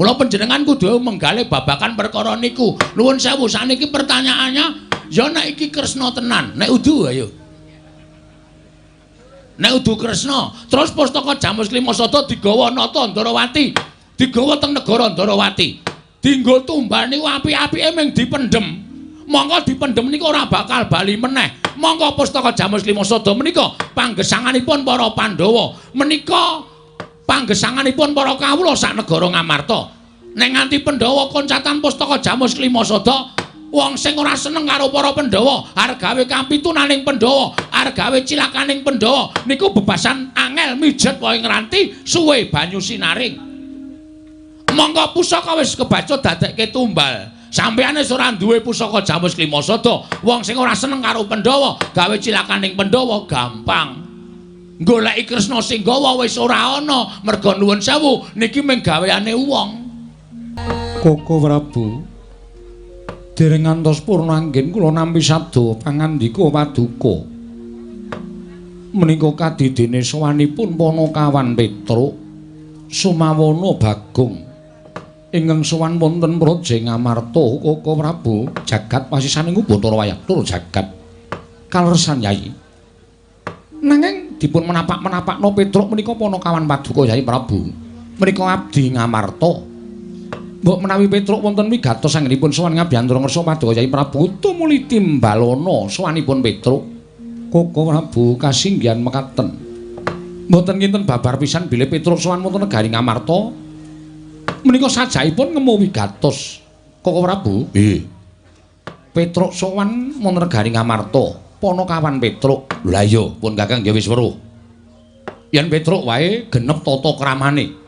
Mula panjenengan kudu menggalih babakan perkara niku. Nuwun sewu sakniki pertanyaannya ya nek iki Kresna tenan, nek udu ayo. Nek udu Kresna, terus pustaka Jamus Klimasada digawa nata Ndarawati, digawa teng negara Ndarawati. Dienggo tumbal niku apik-apike mung dipendhem. Monggo dipendhem niku ora bakal bali meneh. Monggo pustaka Jamus Klimasada menika panggesanganipun para Pandhawa. Menika panggesanganipun para kawula sak negara Ngamarta. Nek nganti Pandhawa koncatan pustaka Jamus Klimasada, wong sing ora seneng karo para Pandhawa, arep gawe kampitunaning Pandhawa, arep gawe cilakaning Pandhawa, niku bebasan angel mijet wae ngranti suwe banyu sinaring. Monggo pusaka wis kebaca dadekke tumbal. Sampeyan wis ora duwe pusaka Jamus Klimasada, wong sing ora seneng karo Pandhawa, gawe cilakaning Pandhawa gampang. Goleki Kresna sing gawa wis ora ana, merga nuwun sewu niki mung gaweane wong. Koko Prabu, dereng ngantos purna anggen kula nampi sabda pangandika paduka. Menika kadidene sowanipun Panakawan Petruk Sumawana Bagong ingkang sowan wonten Praja Ngamarta. Koko Prabu, jagat pasisaning Batara Wayaktur jagat kaleresan Yayi. Nanging dipun menapak-menapakno Petruk menika Panakawan paduka Yayi Prabu. Menika abdi Ngamarta. Mbok menawi Petruk wonten wigatos anggenipun sowan ngabiyantara ngersa paduka Yayi Prabu tumuli timbalana sowanipun Petruk. Koko Prabu kasinggihan mekaten. Mboten kinten babar pisan bilih Petruk sowan wonten negari Ngamarta. Menika sajaipun ngemu wigatos. Koko Prabu, nggih. Petruk sowan wonten negari Ngamarta. Panakawan Petruk. Lha iya, pun Kakang nggih wis weruh. Yen Petruk wae genep tata kramane.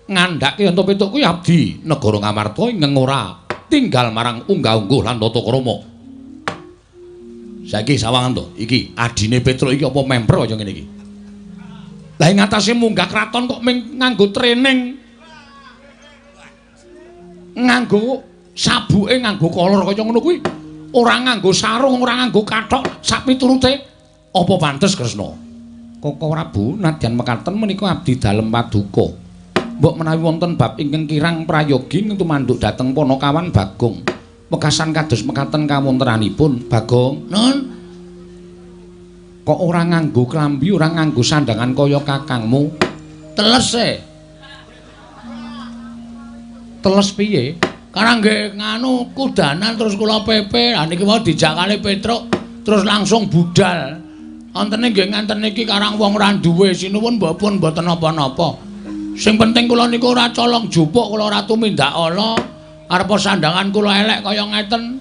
Ngandhake ento Petruk kuwi abdi negara Ngamarta ingkang ora tinggal marang unggah-ungguh lan tata krama. Saiki sawangan to, iki adine Petruk iki apa member kaya ngene iki. Lah ing atase munggah kraton kok ming nganggo training. Nganggo sabuke nganggo kolor kaya ngono kuwi. Ora nganggo sarung, ora nganggo kathok, sak piturute apa pantes Kresna? Koko Prabu nadyan mekaten menika abdi dalem paduka. Mbok menawi wonten bab ingkang kirang prayogi tumanduk dhateng Panakawan Bagong. Wekasan kados mekaten kawontenanipun Bagong. Nun. Kok ora nganggo klambi, ora nganggo sandangan kaya kakangmu? Teles e. Teles piye? Karang nggih nganu kudanan terus kula pepe. Ha niki wae dijak kali Petruk terus langsung budal. Antene nggih nganten niki karang wong ora duwe sinuwun mbapun mboten napa-napa. Sing penting kula niku ora colong jupuk, kula ora tumindak ala. Arepa sandangan kula elek kaya ngeten.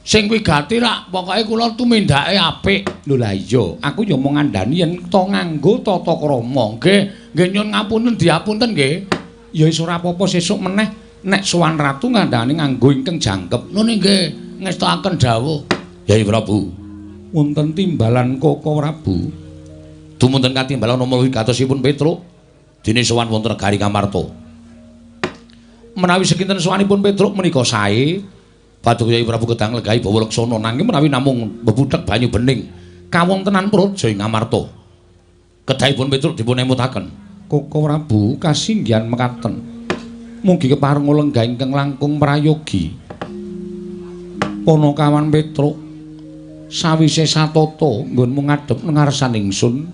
Sing wigati rak pokoke kula tumindake apik. Lho la iya, aku ya mung ngandani yen to nganggo tata krama. Nggih nyuwun ngapunten diapunten nggih. Ya wis ora apa-apa sesuk meneh. Nek sowan ratu ngandhani nganggo ingkang jangkep. Nune nggih ngestokaken dawuh. Yai Prabu. Wonten timbalan Koko Prabu. Dumunten katimbalan nama wigatosipun Petruk dene sowan wonten negari Ngamarta. Menawi sekinten sowanipun Petruk menika sae paduka Yai Prabu kedang legahi bawa leksana nanging menawi namung bebudhek banyu bening kawontenan Praja Ngamarta. Kedahipun Petruk dipun emutaken. Koko Prabu kasinggihan mekaten. Mugi kepareng lenggah ingkang langkung prayogi. Panakawan Petruk sawise satata nggonmu ngadhep ngarsan ingsun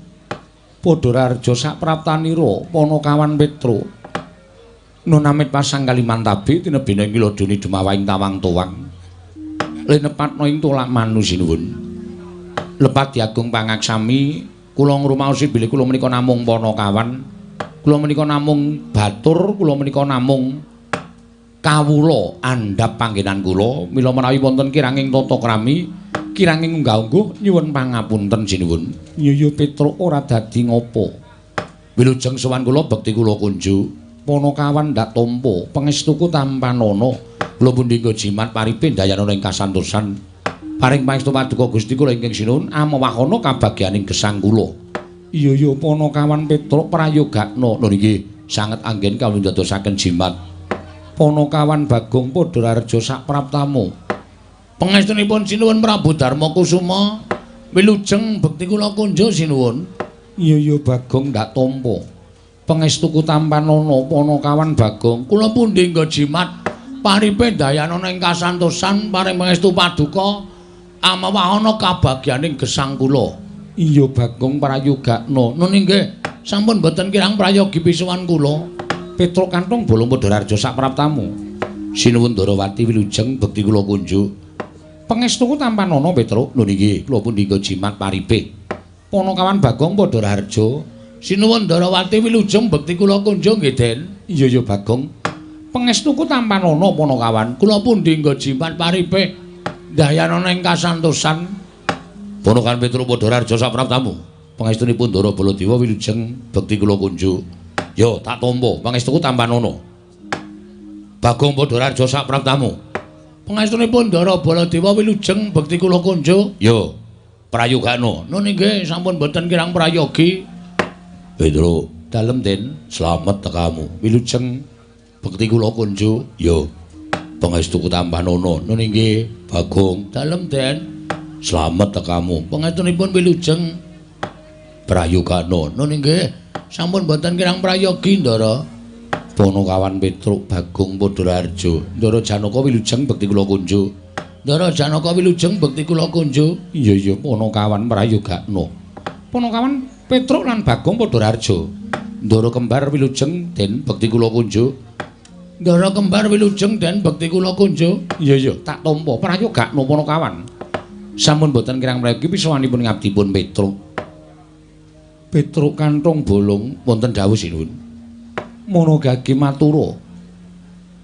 padha rarja sak praptanira Panakawan Petruk nunamit pasang Kalimantabe tinebene ngilodoni demawaing tawang-tawang linepatna ing tulak manu sinuwun lepat diagung pangaksami kula ngrumaosi bilih kula menika namung Panakawan. Kula menika namung batur, kula menika namung kawula andhap panggenan kula. Mila menawi wonten kiranging tata krami, kiranging unggah-ungguh nyuwun pangapunten sinuwun. Nyuyu Petruk ora dadi ngopo. Wilujeng sowan kula bekti kula kunjuk. Panakawan ndak tampa, pangestuku tampanana. Kula pundi nggo jimat paripe dayana ing kasantosan. Paring pangestu paduka Gusti kula ingkang sinuwun amawahana kabagyaning gesang kula. Iya Panakawan Petruk prayogakna. Lho niki sanget anggen kawula ndadosaken jimat. Panakawan Bagong padha rarja sak praptamu. Pangestunipun sinuwun Prabu Darma Kusuma. Wilujeng bekti kula kunjuk sinuwun. Iya Bagong ndak tampa. Pangestuku tampanana Panakawan Bagong. Kula pundi nggo jimat paripe dayanana ing kasantosan paring pangestu paduka amawa ana kabagyaning gesang kula. Iya Bagong Prayogakna. Nun inggih sampun boten kirang prayogi pisuwan kula. Petruk kantong bolong Padhararja sapraptamu. Sinuwun Darawati wilujeng bekti kula kunjuk. Pangestuku tampanana Petruk. Nun inggih kula pundi nggo jimat paripe Panakawan Bagong Padhararja. Sinuwun Darawati wilujeng bekti kula kunjuk nggih Den. Iya Bagong. Pangestuku tampanana Panakawan. Kula pundi nggo jimat paripe dayanana ing kasantosan Panakawan Petruk Padhararja sapraptamu. Pangestunipun Ndara Baladewa wilujeng bekti kula kunjuk. Yo tak tampa pangestuku tampanana. Bagong Padhararja sapraptamu. Pangestunipun Ndara Baladewa wilujeng bekti kula kunjuk. Yo prayogakna. Nun inggih sampun boten kirang prayogi. Petruk, dalem Den, slamet tekamu. Wilujeng bekti kula kunjuk. Yo pangestuku tampanana. Nun inggih Bagong, dalem Den, slamet tekamu. Pangestunipun wilujeng prayogakna. Nun inggih sampun boten kirang prayogi Ndara. Panakawan Petruk Bagong Padhararja. Ndara Janaka wilujeng bekti kula kunjuk. Ndara Janaka wilujeng bekti kula kunjuk. Iya Panakawan Prayogakna. Panakawan Petruk lan Bagong Padhararja. Ndara kembar wilujeng Den bekti kula kunjuk. Ndara kembar wilujeng Den bekti kula kunjuk. Iya tak tampa Prayogakna Panakawan. Sampun boten kirang prayogi pisuwanipun ngabdipun Petruk. Petruk kantong bolong wonten dawuh sinuwun. Mono gage matura.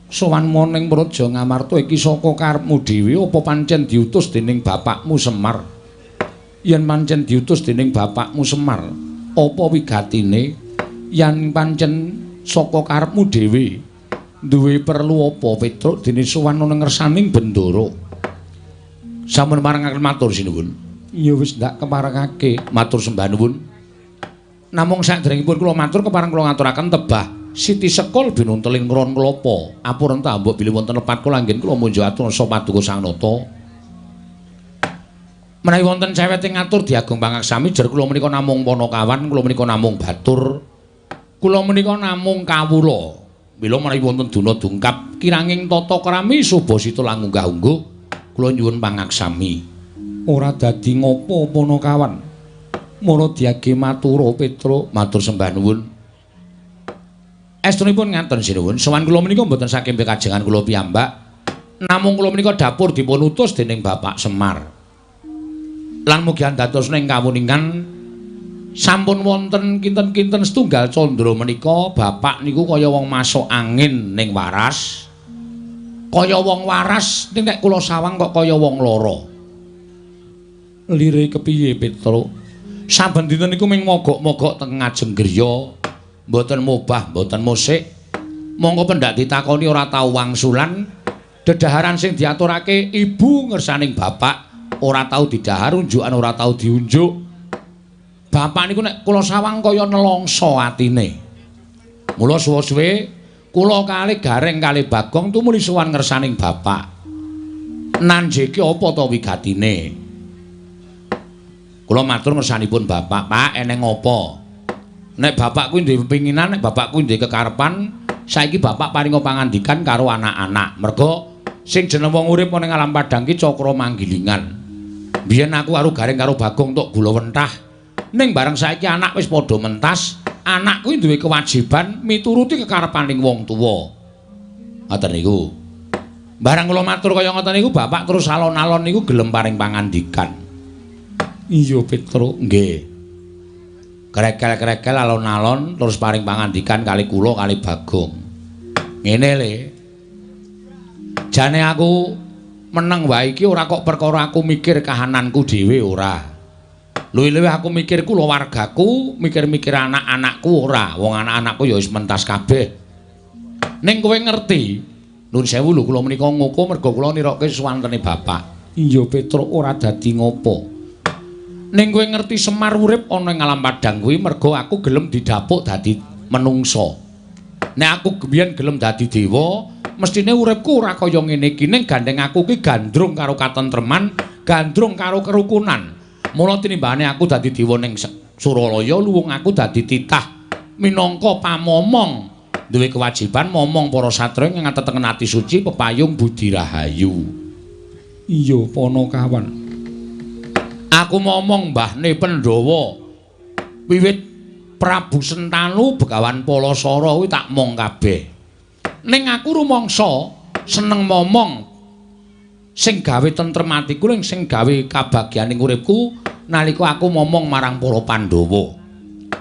Sowan moning Praja Ngamarta iki saka karepmu dhewe apa pancen diutus dening bapakmu Semar? Yen pancen diutus dening bapakmu Semar, apa wigatine? Yen pancen saka karepmu dhewe, duwe perlu apa Petruk dene sowan ana ngersaning bendara? Sampun marangaken matur sinuwun. Ya wis ndak keparengake, matur sembah nuwun. Namung sadèrèngipun kula matur kepareng kula ngaturaken tebah Siti Sekul binunteling ngron klapa. Apuren ta mbok bilih wonten lepat kula anggen kula munjuk atur sa paduka Sang Nata. Menawi wonten cewek ing ngatur diagung pangaksami jer kula menika namung Panakawan, kula menika namung batur. Kula menika namung kawula. Mila menawi wonten duna dungkap kiranging tata krami Subasita langunggah-ungguh kula nyuwun pangaksami. Ora dadi ngopo Panakawan. Mara diage matura Petruk, matur sembah nuwun. Estunipun ngaten sinuwun, sowan kula menika mboten saking kajengan kula piyambak, namung kula menika dapur dipun utus dening Bapak Semar. Lan mugi dados ing kawuningan sampun wonten kinten-kinten setunggal candra menika bapak niku kaya wong masuk angin ning waras. Kaya wong waras ning nek kula sawang kok kaya wong lara. Lire kepiye Petruk? Saben dinten niku ming mogok-mogok teng ngajeng griya. Mboten mubah, mboten musik. Monggo pendak ditakoni ora tau wangsulan. Dedaharan sing diaturake ibu ngersaning bapak ora tau didhahar, unjukan ora tau diunjuk. Bapak niku nek kula sawang kaya nelongso atine. Mula suwe-suwe kula kalih Gareng kalih Bagong tumuli sowan ngersaning bapak. Nanjeke apa ta wigatine? Kula matur ngersanipun bapak, "Pak, eneng apa?" Nek bapak kuwi duwe pepinginan, nek bapak kuwi duwe kekarepan, saiki bapak paringa pangandikan karo anak-anak. Merga sing jeneng wong urip ning alam padang ki cakra manggilingan. Biyen aku karo Gareng karo Bagong tok gula wentah. Ning bareng saiki anak wis padha mentas, anak kuwi duwe kewajiban mituruti kekarepaning wong tuwa. Ngoten niku. Barang kula matur kaya ngoten niku bapak terus alon-alon niku gelem paring pangandikan. Iya Petruk, nggih. Krekel-krekel alon-alon terus paring pangandikan kali kula kali Bagong. Ngene le. Jane aku meneng wae iki ora kok perkara aku mikir kahananku dhewe ora. Luwih-luwih aku mikir kulawargaku, mikir-mikir anak-anakku ora. Wong anak-anakku ya wis mentas kabeh. Ning kowe ngerti, nuwun sewu lho kula menika ngoko merga kula nirokke suwantene bapak. Iya Petruk ora dadi ngopo. Ning kowe ngerti Semar urip ana ing alam padang kuwi merga aku gelem didapuk dadi menungsa. Nek aku biyen gelem dadi dewa, mestine uripku ora kaya ngene iki. Ning gandeng aku ki gandrung karo katentreman, gandrung karo kerukunan. Mula tinimbane aku dadi dewa ning Suralaya, luwung aku dadi titah minangka pamomong duwe kewajiban momong para satriya ing ngateteken ati suci pepayung budi rahayu. Iya Panakawan. Aku momong mbahne Pandhawa wiwit Prabu Sentanu Begawan Palasara kuwi tak mong kabeh. Ning aku rumangsa seneng momong sing gawe tentrem atiku ning sing gawe kabagyaning uripku nalika aku momong marang para Pandhawa.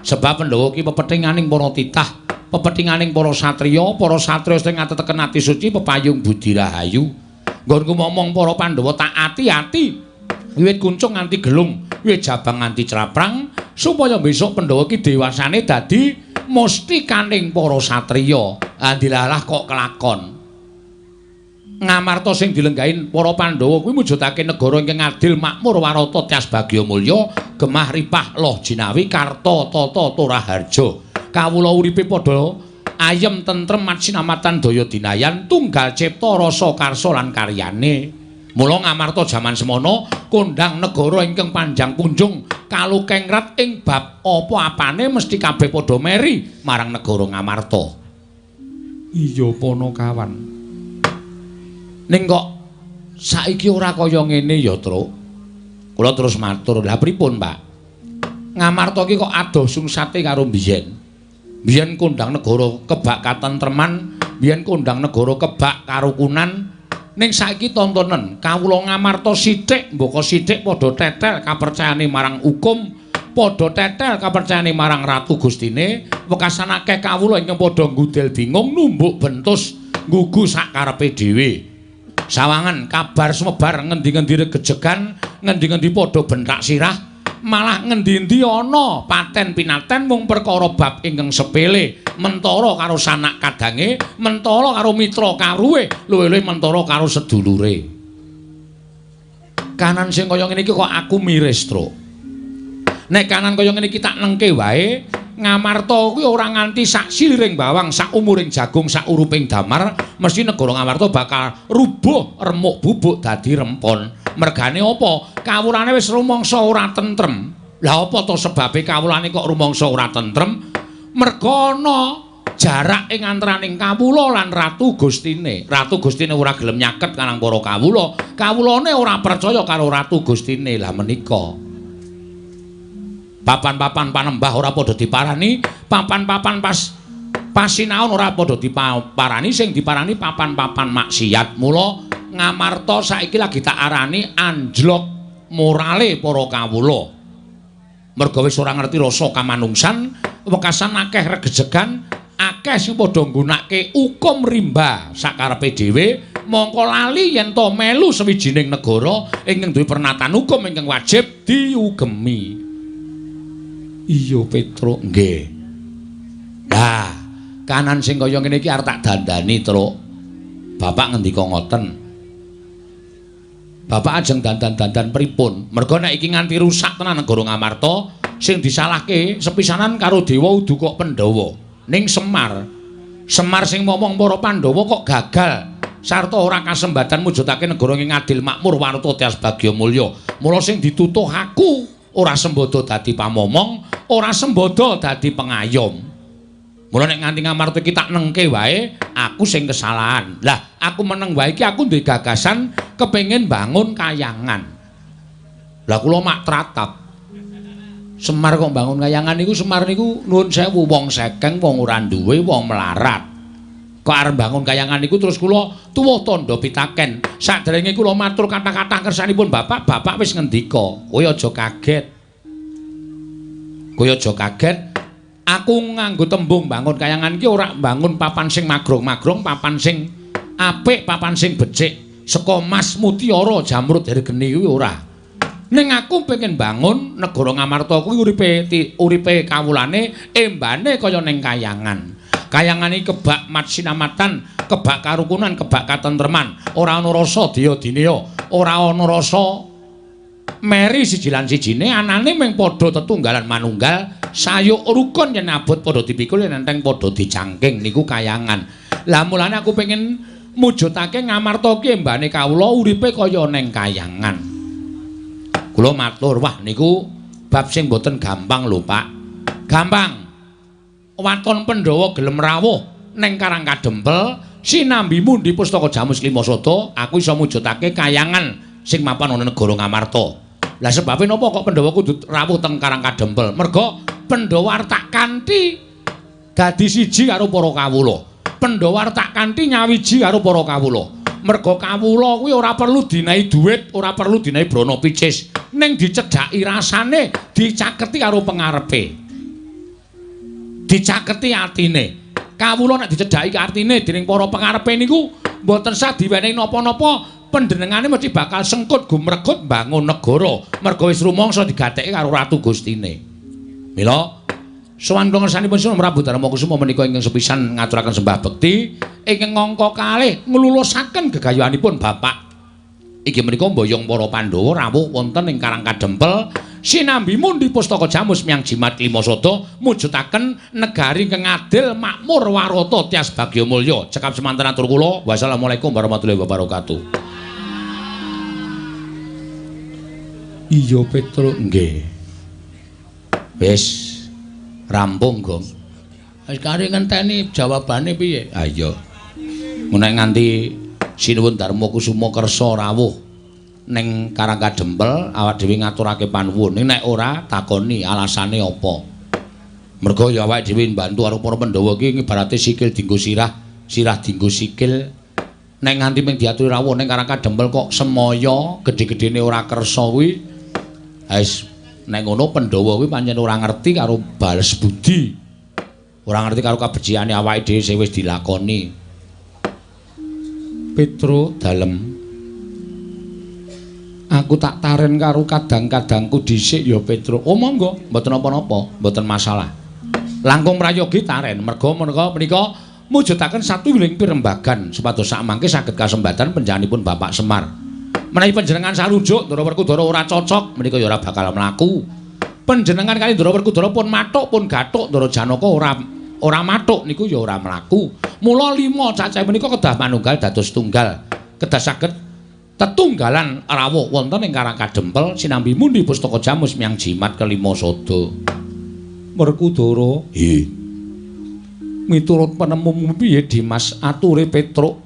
Sebab Pandhawa ki pepethinganing para titah, pepethinganing para satriya sing ngateteken ati suci pepayung budi rahayu. Nggonku momong para Pandhawa tak ati-ati wiwit kuncung nganti gelung, wiwit jabang nganti craprang supaya besok Pandhawa ki dewasane dadi mustikaning para satriya. Andilalah kok kelakon. Ngamarta sing dilenggahin para Pandhawa kuwi mujudake negara ingkang adil, makmur, warata, tias bagya mulya, gemah ripah loh jinawi, karta tata turaharja. Kawula uripe padha ayem tentrem matsinamatan daya dinayan, tunggal cipta rasa karsa lan karyane. Mula ngamarta jaman semana kondhang negara ingkang panjang kunjung kalukengrat ing bab apa-apane mesti kabeh padha meri marang negara Ngamarta. Iya Panakawan. Ning kok saiki ora kaya ngene ya, Truk. Kula terus matur, "Lah pripun, Pak? Ngamarta iki kok adoh sungsate karo biyen. Biyen kondhang negara kebak katentreman, biyen kondhang negara kebak karukunan. Ning saiki tontonen, kawula Ngamarta sithik mboko sithik padha tetel kapercayane marang hukum, padha tetel kapercayane marang Ratu Gustine, wekasan akeh kawula ingkang padha nggudel bingung numbuk bentus nggugu sakarepe dhewe. Sawangan kabar sumebar ngendi-ngendi regejegan, ngendi-ngendi padha bentak sirah, malah ngendi-endi ana paten pinaten mung perkara bab ingkang sepele, mentara karo sanak kadange, mentara karo mitra karuwe, luwih-luwih mentara karo sedulure. Kanan sing kaya ngene iki kok aku miris, Truk. Nek kanan kaya ngene iki tak nengke wae, Ngamarta kuwi ora nganti sak siliring bawang, sak umuring jagung, sak uruping damar, mesti negara Ngamarta bakal rubuh remuk bubuk dadi rempon. Mergane apa? Kawulane wis rumangsa ora tentrem. Lah apa to sebabe kawulane kok rumangsa ora tentrem? Merga ana jarak ing antaraning kawula lan Ratu Gustine. Ratu Gustine ora gelem nyaket kanang para kawula. Kawulane ora percaya karo Ratu Gustine. Lah menika papan-papan panembah ora padha diparani, papan-papan pasinaon ora padha diparani, sing diparani papan-papan maksiat. Mula Ngamarta saiki lagi tak arani anjlok morale para kawula. Merga wis ora ngerti rasa kamanungsan, wekasan akeh regejegan, akeh sing padha nggunakake hukum rimba sakarepe dhewe, mongko lali yen to melu sawijining negara ingkang duwe pernatan hukum ingkang wajib diugemi. Iya Petruk, nggih. Lah, kanan sing kaya ngene iki arep tak dandani, Truk. Bapak ngendika ngoten. Bapak ajeng dandan-dandan pripun? Merga nek iki nganti rusak tenan negara Ngamarta, sing disalahke sepisanan karo Dewa Uduka Pandhawa. Ning Semar. Semar sing momong para Pandhawa kok gagal sarta ora kasembatan mujudake negara ing adil makmur warta tias bagya mulya. Mula sing ditutuh aku ora sembodo dadi pamomong, ora sembodo dadi pengayom. Mula nek nganti Ngamarta iki tak nengke wae, aku sing kesalahan. Lah, aku meneng wae iki aku duwe gagasan kepengin bangun kayangan. Lah kula mak tratap. Semar kok bangun kayangan niku, Semar niku nuwun sewu wong sekeng, wong ora duwe, wong melarat. Kok arep bangun kayangan niku terus kula tuwuh tandha pitaken. Saderenge kula matur kathah-kathah kersanipun Bapak, Bapak wis ngendika, kowe aja kaget. Kowe aja kaget. Aku nganggo tembung bangun kayangan iki ora bangun papan sing magrong-magrong, papan sing apik, papan sing becik, saka emas mutiara jamrut hergeni kuwi ora. Ning aku pengen bangun negara Ngamarta kuwi uripe kawulane embane kaya ning kayangan. Kayangan iki kebak matsinamatan, kebak karukunan, kebak katentreman, ora ana rasa daya-dinaya, ora ana rasa meri siji lan sijine, anane mung padha tetunggalan manunggal, sayuk rukun yen abot padha dipikul, yen enteng padha dicangking niku kayangan. Lah mulane aku pengen mujudake Ngamarta ki embane kawula uripe kaya ning kayangan. Kula matur, wah niku bab sing boten gampang lho, Pak. Gampang. waton Pandhawa gelem rawuh ning Karang Kadempel sinambimu di Pustaka Jamus Klimasada aku iso mujudake kayangan sing mapan ana negara Ngamarta. Lah sebabe napa kok Pandhawa kudu rawuh teng Karang Kadempel? Merga Pandhawa artak kanthi dadi siji karo para kawula. Pandhawa artak kanthi nyawiji karo para kawula. Merga kawula kuwi ora perlu dinahi dhuwit, ora perlu dinahi brana picis, ning dicedhaki rasane, dicaketi karo pengarepe. Dicaketi atine. Kawula nek dicedhaki artine dening para pengarepe niku mboten sah diwenehi napa-napa, panjenengane mesti bakal sengkut gumregut mbangun negara. Merga wis rumangsa digatheki karo Ratu Gustine. Mila sowan kula ngersanipun Sunan Prabu Darmakusuma menika ingkang sepisan ngaturaken sembah bekti ingkang ngangka kalih nglulusaken gegayohanipun Bapak. Iki menika mboyong para Pandhawa rawuh wonten ing Karang Kadempel sinambi mundi Pustaka Jamus Myang Jimat Klimasada mujudaken negari ingkang adil makmur warata tias bagya mulya. Cekap semanten atur kula. Wassalamualaikum warahmatullahi wabarakatuh. Iya Petruk nggih. Wis rampung, Gong. Wis kari ngenteni jawabane piye? Ha iya. Menawi nganti Sinuwun Darmakusuma kersa rawuh ning Karang Kadempel awak dhewe ngaturake panuwun. Nek ora takoni alasane apa. Merga ya awake dhewe mbantu karo para Pandhawa iki ibarate sikil dienggo sirah, sirah dienggo sikil. Nek nganti mung diaturi rawuh ning Karang Kadempel kok semaya gedhe-gedhene ora kersa kuwi. Wis nek ngono Pandhawa kuwi pancen ora ngerti karo bales budi. Ora ngerti karo kabeciane awake dhewe sing wis dilakoni. Petro dalem. Aku tak taren karo kadang-kadangku dhisik ya Petro. Oh monggo, mboten napa-napa, mboten masalah. Langkung prayogi taren. Merga menika mujudaken satuwiling pirembagan supados sak mangke saged kasembatan panjenenganipun Bapak Semar. Menawi panjenengan sarujuk Ndara Werkudara ora cocok, menika ya ora bakal mlaku. Panjenengan kali Ndara Werkudara pun mathuk pun gathuk, Ndara Janaka ora mathuk niku ya ora mlaku. Mula 5 cacah menika kedah manunggal dados tunggal. Kedah saged tetunggalan rawuh wonten ing Karang Kadempel sinambi mundi Pustaka Jamus Myang Jimat Klimasada. Werkudara, nggih. Miturut penemumu piye Dimas ature Petruk?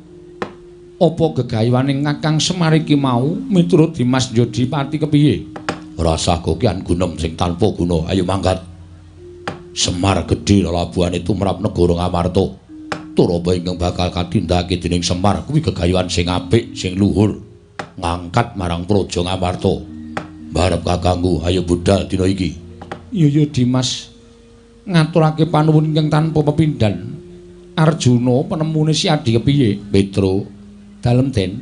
Apa gegayohaning Kakang Semar iki mau miturut Dimas Jodipati kepiye? Rasah kokian gunem sing tanpa guna. Ayo mangkat. Semar gedhe lelabuhane tumrap negara Ngamarta. Turaba ingkang bakal katindakake dening Semar kuwi gegayohan sing apik, sing luhur. Ngangkat marang praja Ngamarta. Mbarep kakangku, ayo budal dina iki. Iya Dimas. Ngaturake panuwun ingkang tanpa pepindhan. Arjuna penemune si Adi kepiye? Petro, dalem Den.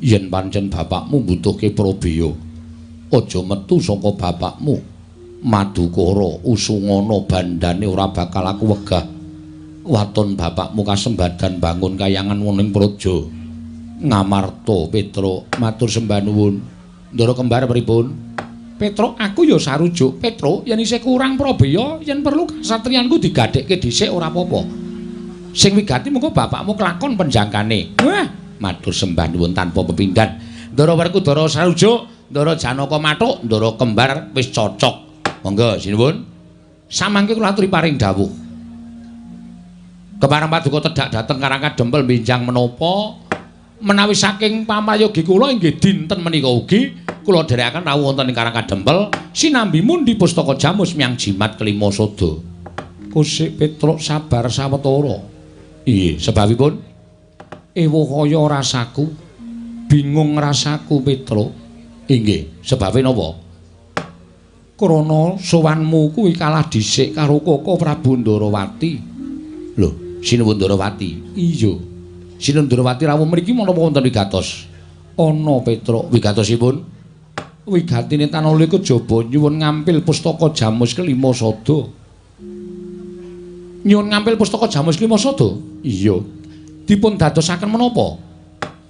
Yen pancen bapakmu mbutuhke Prabeya, aja metu saka bapakmu. Madukara usungana bandane ora bakal aku wegah. Waton bapakmu kasembadan bangun kayangan woning praja Ngamarta. Petro, matur sembah nuwun. Ndara kembar pripun? Petro, aku ya sarujuk. Petro, yen isih kurang Prabeya, yen perlu kasatriyanku digadhekke dhisik ora apa-apa. Sing wigati mengko bapakmu kelakon penjangkane. Wah, matur sembah nuwun tanpa pepindhan. Ndara Werkudara sarujuk, Ndara Janaka mathuk, Ndara kembar wis cocok. Monggo sinuwun. Samangke kula aturi paring dawuh. Kepareng paduka tedhak dhateng Karang Kadempel benjang menapa menawi saking pamayogi kula inggih dinten menika ugi kula dherekaken rawuh wonten ing Karang Kadempel sinambi mundi Pustaka Jamus Myang Jimat Klimasada. Kusik Petruk sabar sawetara. Iye, sebabipun ewuh kaya rasaku, bingung rasaku Petruk. Inggih, sebabe napa? Krana sowanmu kuwi kalah dhisik karo Koko Prabu Ndarawati. Lho, Sinuwun Ndarawati. Iya. Sinuwun Ndarawati rawuh mriki menapa wonten wigatos? Ana Petruk. Wigatosipun? Wigatine tanala kejaba nyuwun ngampil Pustaka Jamus Klimasada. Nyuwun ngampil Pustaka Jamus Klimasada? Iya. Dipun dadosaken menapa?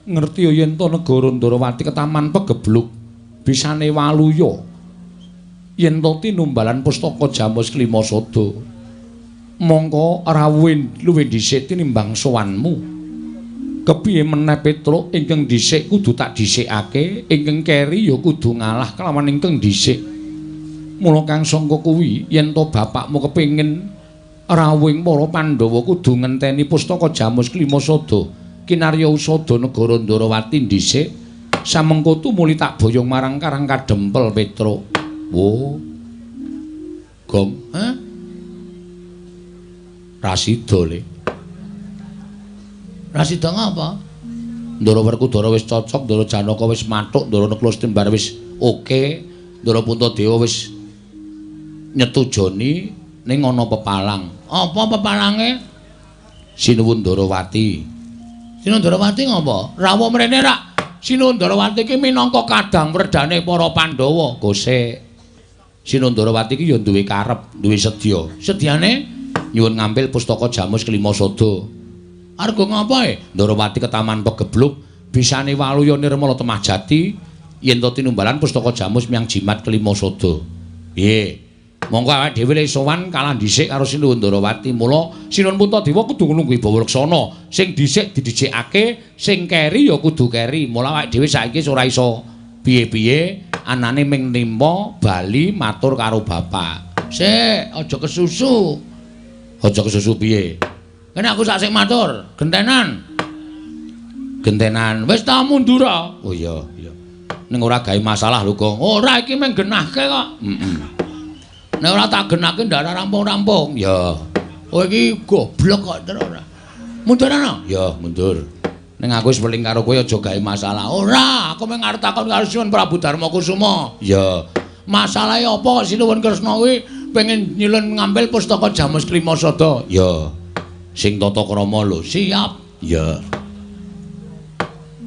Ngerti yen to negara Ndarawati ketaman pegebluk bisane waluya. Yen to tinumbalan Pustaka Jamus Klimasada, mongko rawuh luwih dhisik tinimbang sowanmu. Kepiye meneh Petruk ingkang dhisik kudu tak dhisikake, ingkang keri ya kudu ngalah kelawan ingkang dhisik. Mula kang sangka kuwi yen to bapakmu kepengin rawuhing para Pandhawa kudu ngenteni pustaka Jamus Klimasada kinarya usada negara Ndarawati dhisik samengko tumuli tak boyong marang Karang Kadempel Petro. Wo. Gong, Rasida le. Rasida ngapa? Ndara Werkudara wis cocok, Ndara Janaka wis mathuk, Ndara Nekla Stimbar wis oke, Ndara Puntadewa wis nyetujoni ning ana pepalang. Apa pepalange? Sinuwun Ndarawati. Sinuwun Ndarawati ngapa? Rawuh mrene rak. Sinuwun Ndarawati iki minangka kadang werdane para Pandhawa. Gosek. Sinuwun Ndarawati iki ya duwe karep, duwe sedya. Sedyane nyuwun ngambil pustaka Jamus Klimasada. Arga ngapae? Ndarawati ketaman pegebluk bisane waluya nirmala temah jati yen to tinumbalan pustaka Jamus miang jimat Klimasada. Piye? Monggo awake dhewe le sowan kalah dhisik karo Sinuwun Ndarawati. Mula Sinuwun Puntadewa kudu nglungguhi Bawa-Leksana. Sing dhisik didhisikake, sing keri ya kudu keri. Mula awake dhewe saiki ora iso piye-piye anane ming nimpa bali matur karo bapak. Sik, aja kesusu. Aja kesusu piye? Kene aku sak sik matur, gentenan. Gentenan. Wis ta mundur. Oh iya, iya. Ning ora gawe masalah lho, Kong. Ora iki mung genahke kok. Nek ora tak genahke ndak rampung-rampung. Ya. Oh iki goblok kok terus ora. Mundur ana? Ya, mundur. Ning aku wis weling karo kowe aja gawe masalah. Ora, aku mung arep takon karo Sinuwun Prabu Darmakusuma. Ya. Masalahe apa kok Sinuwun Kresna kuwi pengen nyilun ngambil pustaka Jamus Klimasada? Ya. Sing tata krama lho. Siap. Ya.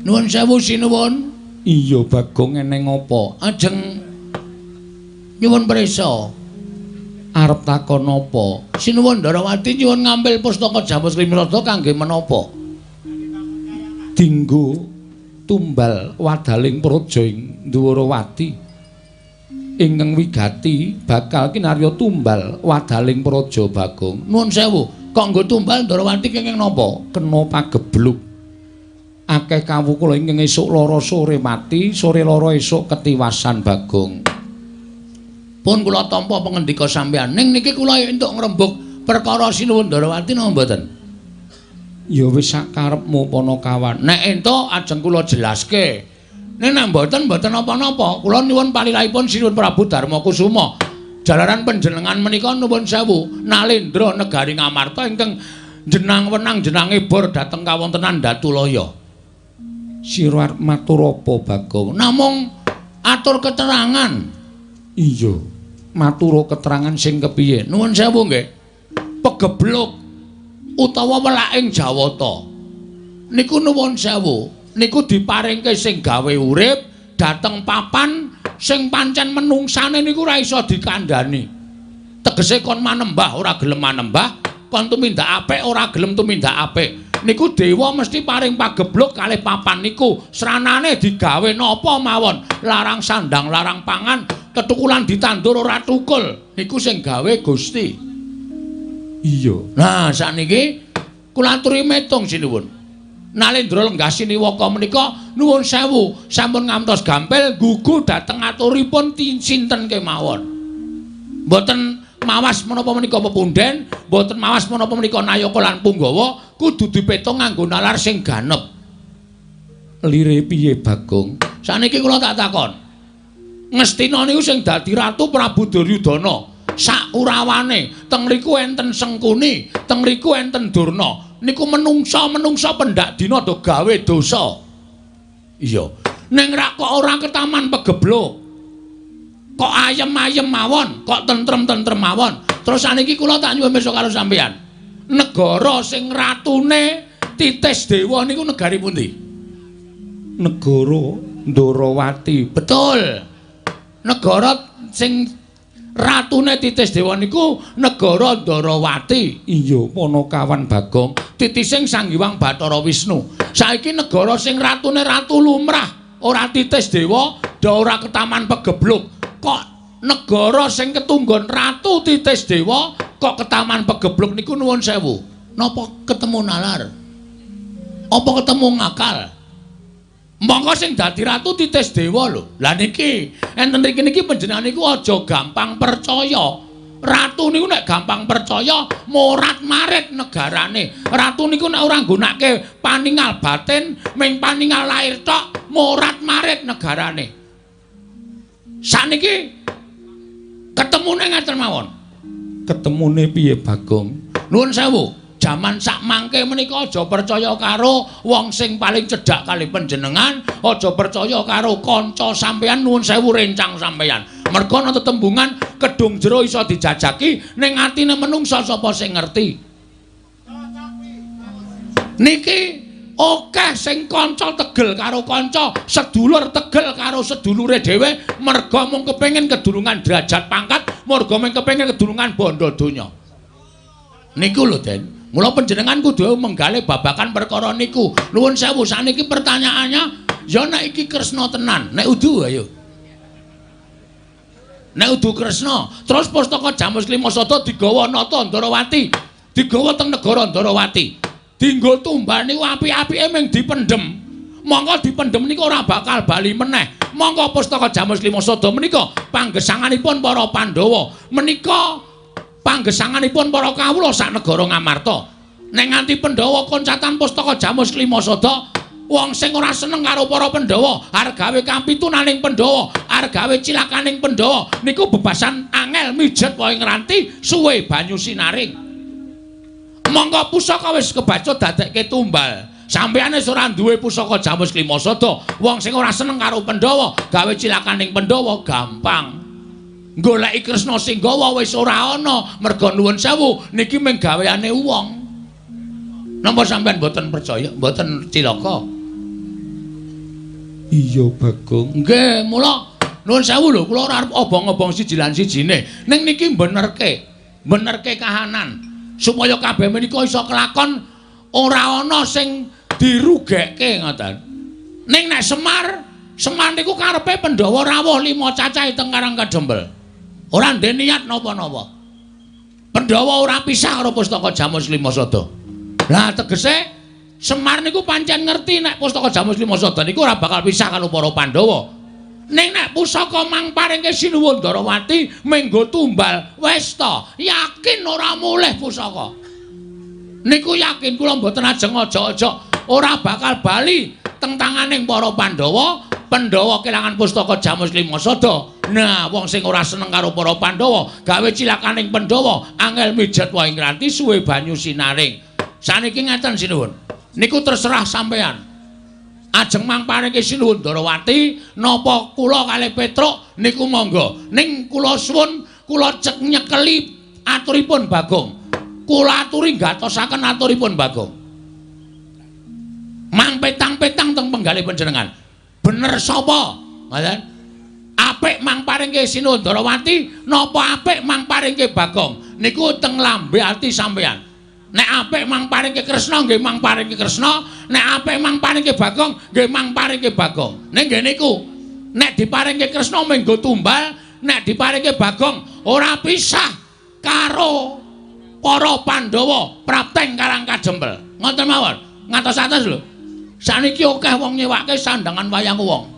Nuwun sewu Sinuwun. Iya, Bagong eneng apa? Ajeng nyuwun prisa. Arep takon apa? Sinuwun Ndarawati nyuwun ngambil pustaka Jamus Klimasada kangge menapa? Dinggo tumbal wadaling praja ing Ndarawati. Ingkang wigati bakal kinarya tumbal wadaling praja Bagong. Nuwun sewu, kok nggo tumbal Ndarawati kenging napa? Kena pagebluk. Akeh kawula ingkang esuk lara sore mati, sore lara esuk ketiwasan Bagong. Pun kula tampa pangendika sampeyan. Ning niki kula entuk ngrembug perkara Sinuwun Ndarawati napa mboten? Ya wis sak karepmu Panakawan. Nek entuk ajeng kula jelaske. Nek mboten apa-apa. Kula nyuwun palilahipun Sinuwun Prabu Darmakusuma. Jalaran panjenengan menika nuwun sewu Nalendra Negari Ngamarta ingkang jenang wenang jenange bor dhateng kawontenan Datulaya. Sira arep matur apa, Bagong? Namung atur keterangan. Iya, matur keterangan sing kepiye? Nuwun sewu nggih. Pegebluk utawa welaking Jawata. Niku nuwun sewu. Niku diparingke sing gawe urip dhateng papan sing pancen menungsane niku ora iso dikandhani. Tegese kon manembah ora gelem manembah, kon tumindak apik ora gelem tumindak apik. Niku dewa mesti paring pagebluk kalih papan niku. Sranane digawe napa mawon, larang sandang, larang pangan, ketukulan ditandur ora tukul. Niku sing gawe Gusti. Iya. Nah, sakniki kula aturi metung sinuwun. Nalendra Lenggah Siniwaka menika nuwun sewu, sampun ngantos gampil gugu dhateng aturipun sinten kemawon. Mboten mawas menapa menika pepunden, mboten mawas menapa menika Nayaka lan Punggawa, kudu dipetung nganggo nalar sing ganep. Lire piye, Bagong? Saniki kula tak takon. Ngastina niku sing dadi Ratu Prabu Duryudana. Sak urawane, teng mriku enten Sengkuni, teng mriku enten Durna. Niku menungsa pendak dina do gawe dosa. Iya. Ning rak kok ora ketaman pegebluk. Kok ayem-ayem mawon, kok tentrem-tentrem mawon. Terus saniki kula tak nyuwun pirsa karo sampeyan. Negara sing ratune Titis Dewa niku negari pundi? Negara Ndarawati. Betul. Negara sing ratune Titis Dewa niku negara Ndarawati. Iya, Panakawan Bagong. Titising Sang Hyang Bathara Wisnu. Saiki negara sing ratune ratu lumrah, ora Titis Dewa, da ora ketaman pegebluk. Kok negara sing ketunggon ratu Titis Dewa kok ketaman pegebluk niku nuwun sewu. Napa ketemu nalar? Apa ketemu ngakal? Monggo sing dadi ratu Titis Dewa lho. Lah niki enten niki panjenengan niku aja gampang percaya. Ratu niku nek gampang percaya morat-marit negarane. Ratu niku nek ora nggunakake paningal batin, ming paningal lair tok, morat-marit negarane. Saniki ketemune ngaten mawon. Ketemune piye Bagong? Nuwun sewu, jaman sak mangke menika aja percaya karo wong sing paling cedhak kali panjenengan, aja percaya karo kanca sampeyan. Nuwun sewu rencang sampeyan. Merga ana tetembungan kedung jero iso dijajaki ning atine menungsa sapa sing ngerti. Niki akeh sing kanca tegel karo kanca, sedulur tegel karo sedulure dhewe merga mung kepengin kedurungan derajat pangkat, merga mung kepengin kedurungan bondo donya. Niku lho, Den. Mula panjenengan kudu menggalih babakan perkara niku. Nuwun sewu, saniki pertanyaannya ya nek iki Kresna tenan, nek udu ayo. Nek udu Kresna, terus pustaka Jamus Klimasada digawa nata Ndarawati, digawa teng negara Ndarawati. Dienggo tumbal niku apik-apike mung dipendhem. Monggo dipendhem niku ora bakal bali meneh. Monggo pustaka Jamus Klimasada menika panggesanganipun para Pandhawa. Menika panggesanganipun para kawula sak negara Ngamarta. Nek nganti Pandhawa koncatan pustaka Jamus Klimasada, wong sing ora seneng karo para Pandhawa, arep gawe kampitunaning Pandhawa, arep gawe cilakaning Pandhawa, niku bebasan angel mijet wae ngranti suwe banyu sinaring. Monggo pusaka wis kebaca dadekke tumbal. Sampeyan wis ora duwe pusaka Jamus Klimasada, wong sing ora seneng karo Pandhawa, gawe cilakaning Pandhawa gampang. Goleki Kresna sing gawa wis ora ana, merga nuwun sewu niki mung gaweane wong. Napa sampeyan mboten percaya, mboten cilaka? Iya Bagong. Nggih, mula nuwun sewu lho, kula ora arep obong-obong siji lan sijine. Ning niki benerke kahanan supaya kabeh menika iso kelakon ora ana sing dirugekke ngoten. Ning nek Semar niku karepe Pandhawa rawuh 5 cacahe teng Karangkadembel. Ora ndek niat napa-napa. Pandhawa ora pisah karo pustaka Jamus Klimasada. Lah tegese Semar niku pancen ngerti nek pustaka Jamus Klimasada niku ora bakal pisah karo para Pandhawa. Ning nek pusaka mangparingke Sinuwun Ndarawati menggo tumbal wis ta, yakin ora mulih pusaka. Niku yakin kula mboten ajeng aja-aja ora bakal bali teng tanganing para Pandhawa. Pandhawa kelangan pustaka Jamus Klimasada. Nah, wong sing ora seneng karo para Pandhawa, gawe cilakaning Pandhawa, angel mijet wae ngranti suwe banyu sinaring. Saniki ngeten Sinuwun. Niku terserah sampeyan. Ajeng mangparingke Sinuwun Ndarawati napa kula kalih Petruk niku monggo. Ning kula suwun kula cek nyekeli aturipun Bagong. Kula aturi gatosaken aturipun Bagong. Mang petang-petang teng penggalih panjenengan. Bener sapa? Ngoten. Apik mangparingke Sinuwun Ndarawati napa apik mangparingke Bagong? Niku teng lambe ati sampeyan. Nek apik mangparingke Kresna nggih mangparingke Kresna, nek apik mangparingke Bagong nggih mangparingke Bagong. Ning nggih niku nek diparingke Kresna menggo tumbal, nek diparingke Bagong ora pisah karo para Pandhawa prapteng Karangkadembel. Ngoten mawon. Ngantos atus lho. Saniki akeh wong nyewake sandangan wayang wong.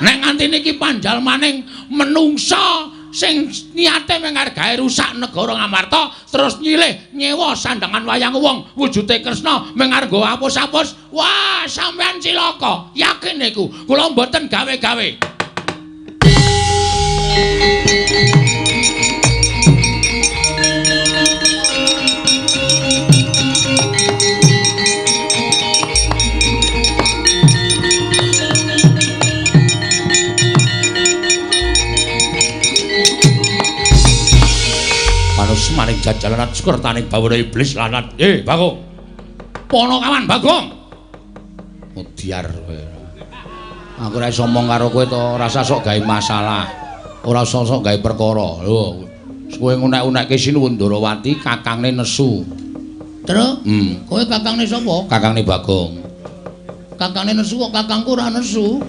Nek nganti niki panjal maning menungsa sing niate mengar gawe rusak negara Ngamarta terus nyilih nyewa sandangan wayang wong wujude Kresna mengar nggo apus-apus. Wah, sampean cilaka. Yakin niku. Kula mboten gawe-gawe. Maning jajalan sukertane bawara iblis lanat. Bagong. Ponokawan Bagong. Mudiar kowe. Aku ora iso omong karo kowe to, rasa sok gawe masalah. Ora sok gawe perkara. Lho, kowe ngunek-unekke Sinuwun Ndarawati kakangne nesu. Terus? Kowe kakangne sapa? Kakangne Bagong. Kakangne nesu kok kakangku ora nesu.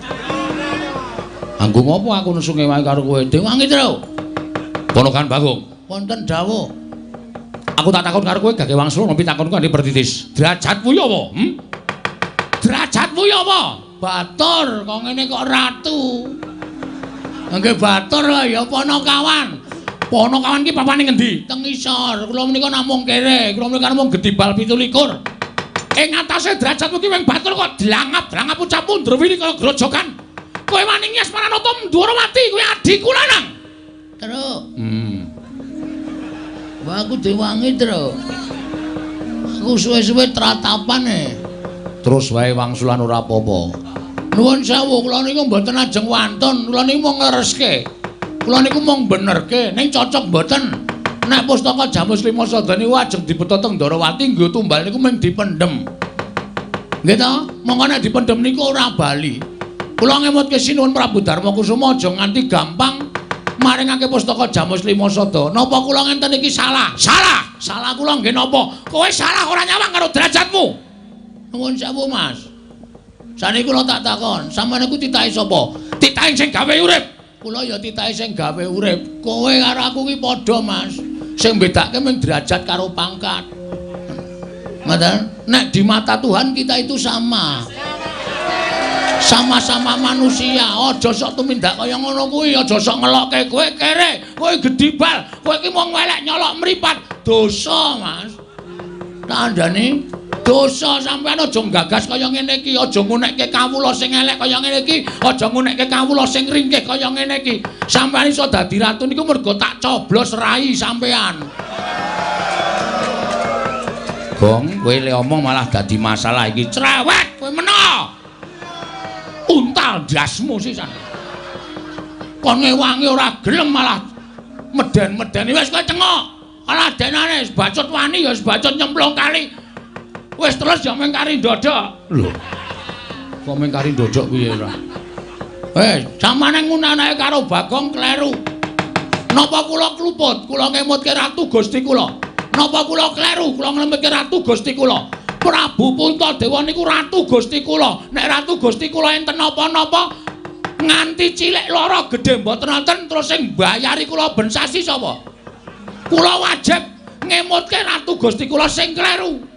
Anggo ngopo aku nesu ngewangi karo kowe? Dewangi terus. Ponokan Bagong. Wonten dawuh. Aku tak takon karo kowe gage wangsul ngopi takonku kanthi pertitis. Derajatmu ya apa? Derajatmu ya apa? Batur, kok ngene kok ratu. Nggih batur ya Ponokawan. Apa ana kawan ki papane ngendi? Teng isor. Kula menika namung kere. Kula menika namung Gedibal 17. Ing atase derajatmu ki wing batur kok dlangap-dlangap ucap mundur wili kaya grojokan. Kowe wani nyes Maranata Ndwarawati kuwi adikku lanang. Terus. Wah aku diwangi, Tru. Aku suwe-suwe tratapane. Terus wae wangsulan ora apa-apa. Nuwun sewu, kula niku mboten ajeng wantun, kula niku mung nglereske. Kula niku mung benerke, ning cocok mboten. Nek pustaka Jamus Lima Sada niku ajeng dibeta teng Ndwarawati nggo tumbal niku mung dipendhem. Nggih ta? Monggo nek dipendhem niku ora bali. Kula ngemutke sinuwun Prabu Darmakusuma aja nganti gampang maringake pustaka Jamus Lima Sada. Napa kula ngenten iki salah? Salah. Salah kula nggih napa? Kowe salah ora nyawang karo derajatmu. Nuwun sewu, Mas. Saniki kula tak takon, sampeyan iku titahe sapa? Titahe sing gawe urip. Kula ya titahe sing gawe urip. Kowe karo aku ki padha, Mas. Sing bedake mung derajat karo pangkat. Mboten, nek di mata Tuhan kita itu sama. Sama-sama manusia. Aja sok tumindak kaya ngono kuwi, aja sok ngelokke kowe kere, kowe Gedibal, kowe ki mung welek nyolok mripat. Dosa, Mas. Tandane dosa sampeyan aja gagas kaya ngene iki, aja ngunekke kawula sing elek kaya ngene iki, aja ngunekke kawula sing ringkih kaya ngene iki. Sampeyan iso dadi ratu niku mergo tak coblos rai sampeyan. Gong, kowe le omong malah dadi masalah iki. Cerewet kowe mena. Untal dasmu sisan. Kon ngewangi ora gelem malah meden-medeni wis kowe cengok. Alah denane bacut wani ya bacut nyemplung kali. Wis terus ya mung kari ndodok. Lho. Kok mung kari ndodok piye ora? Jamane ngunanae karo Bagong kleru. Napa kula kluput? Kula ngemutke ratu Gusti kula. Napa kula kleru? Kula ngemutke ratu Gusti kula. Prabu Puntadewa niku ratu Gusti kula. Nek ratu Gusti kula enten napa-napa nganti cilik lara gedhe mboten wonten terus sing mbayari kula ben sasi sapa? Kula wajib ngemutke ratu Gusti kula sing kleru.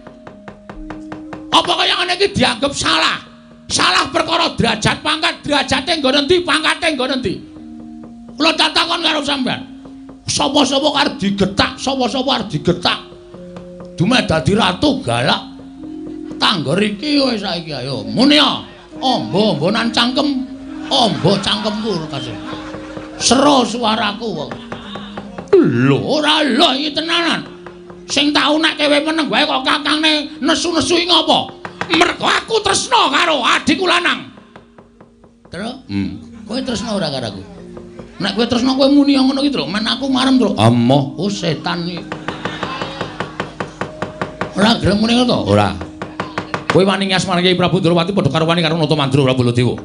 Apa kaya ngene iki dianggep salah? Salah perkara derajat pangkat, derajate nggo endi, pangkate nggo endi? Kula takon karo sampean. Sapa-sapa arep digetak, sapa-sapa arep digetak. Dume dadi ratu galak. Tangger iki wis saiki ayo. Muni ya. Ombo-ombonan cangkem. Ombo cangkemku kasih. Sero suaraku. Lho ora lho iki tenanan. Sing tau nek kowe meneng wae kok kakangne nesu-nesu iki ngopo? Mergo aku tresna karo adikku lanang. Terus? Kowe tresna ora karo aku? Nek kowe tresna kowe muni ngono iki, Tru. Men aku marem, Tru. Emoh, oh setan iki. Ora gelem muni ngono to? Ora. Kowe wani ngasmane Kyai Prabu Ndrawati padha karo wani karo Natamandura Prabu Baladewa.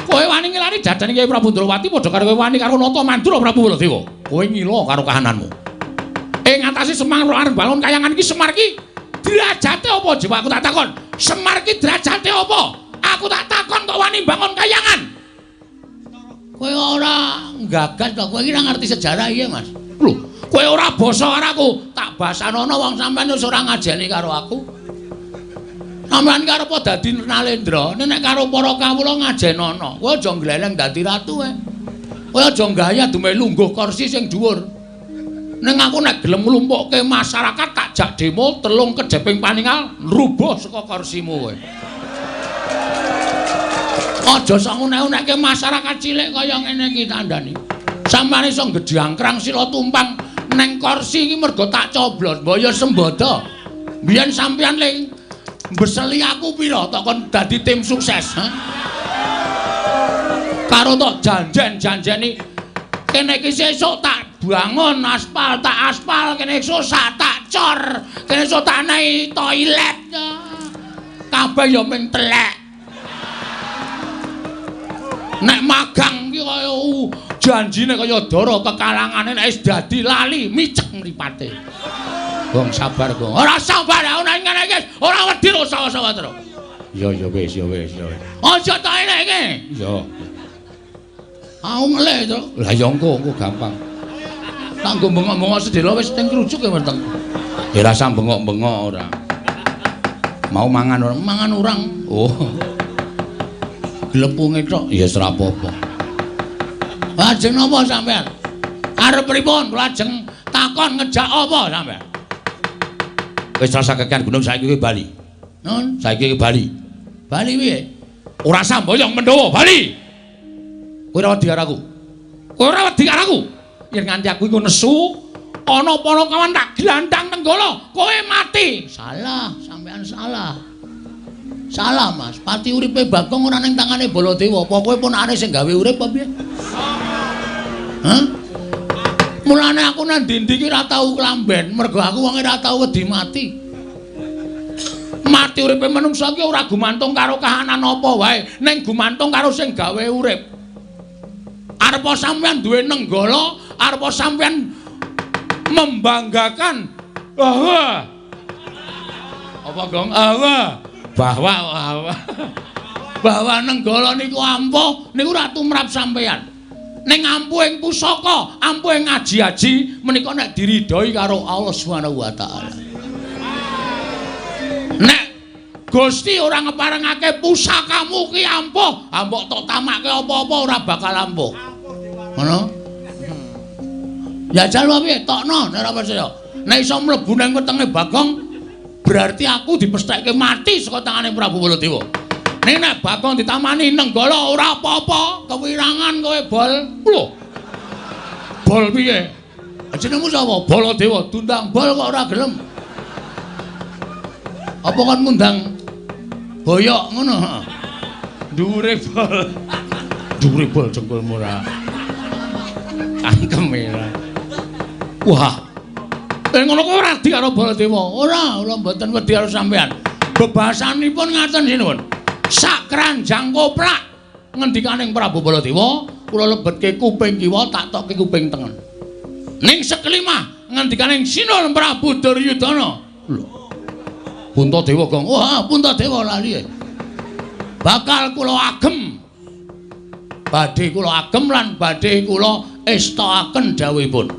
Kowe wani ngelani jajane Kyai Prabu Ndrawati padha karo kowe wani karo Natamandura Prabu Baladewa. Kowe ngilo karo kahananmu. Ing ngatasi Semar arep bangun kayangan iki Semar iki derajate apa jiwa aku tak takon. Semar iki derajate apa? Aku tak takon kok wani bangun kayangan. Kowe ora gagas to, kowe iki ora ngerti sejarah iki, Mas. Lho, kowe ora basa karo aku, tak basanono wong sampean wis ora ngajeni karo aku. Sampeyan karep dadi Nalendra, nek karo para kawula ngajenono. Kowe aja gleleng dadi ratu ae. Kowe aja gaya dume lungguh kursi sing dhuwur. Ning aku nek gelem nglumpukke masyarakat tak jak demo telung kejeping paningal rubuh saka kursimu kowe. Aja sok unek-unekke masyarakat cilik kaya ngene iki tandani. Sampeyan iso gedhangkrang sila tumpang neng kursi iki mergo tak coblos mbaya sembada. Biyen sampeyan ling mbeseli aku pira tok kon dadi tim sukses, ha? Karo tok janjen-janjeni kene iki sesuk tak bangun aspal, tak aspal kene esuk tak cor, kene esuk tak nehi toilet. Kabeh ya ming telek. Nek magang iki kaya janjine kaya dara kekalangane nek wis dadi lali micek mripate. Gong sabar, Gong. Ora sabar ana ngene iki. Ora wedi lho sawa-sawa terus. Ya wis. Aja tak eleke. Ya. Aku ngelih to. Lah ya engko gampang. Kanggo bengok-bengok sedhela wis teng krujuk ya weteng. Ya rasa bengok-bengok ora. Mau mangan ora? Mangan urang. Oh. Glepunge tok ya ora apa-apa. Lajeng napa sampean? Arep pripun kula ajeng takon ngejak apa sampean? Wis rasa kekian gunung saiki ki Bali. Nun, saiki ki Bali. Bali piye? Ora samboyong Pandhawa, Bali. Kowe ora wedi karo aku. Kowe ora wedi karo aku. Yen nganti aku iku nesu, ana Panakawan tak glandang tenggala, kowe mati. Salah, sampean salah. Salah, Mas. Pati uripe Bagong ora ning tangane Baladewa. Apa kowe ponakane sing gawe urip apa piye? Hah? Mulane aku nang ndi-ndi ki ora tau klamben, mergo aku wong ora tau wedi mati. Mati uripe manungsa ki ora gumantung karo kahanan apa wae, ning gumantung karo sing gawe urip. Arepa sampean duwe nenggala, arepa sampean membanggakan bahwa apa Gong? Bahwa nenggala niku ampuh niku ora tumrap sampean. Ning ampuh ing pusaka, ampuh ing ngaji-aji menika nek diridhoi karo Allah Subhanahu wa taala. Nek Gusti ora ngeparengake pusakamu ki ampuh, mbok tok tamake apa-apa ora bakal ampuh. Ngono? Ya jal piye tokno nek ora percaya. Nek iso mlebu nang wetenge Bagong berarti aku dipesthekke mati saka tangane Prabu Baladewa. Nek Bagong ditamani nenggala ora apa-apa, kewirangan kowe bol. Lho. Bol piye? Jenengmu sapa? Baladewa, tundang bol kok ora gelem. Apa kon ngundang boyok ngono? Dhuwure bol. Dhuwure bol jengkulmu ora. Angkeme ora. Wah. Ngono kok ora di karo Baladewa. Ora mboten wedi karo sampean. Bebasanipun ngaten sinuwun. Sak kranjang koplak ngendikaning Prabu Baladewa, kula lebetke kuping kiwa tak tokke kuping tengen. Ning sekelimah ngendikaning Sinul Prabu Duryudana. Lho. Puntadewa Gong. Wah, Puntadewa lali. Bakal kula agem. Badhe kula agem lan badhe kula estakaken dawuhipun.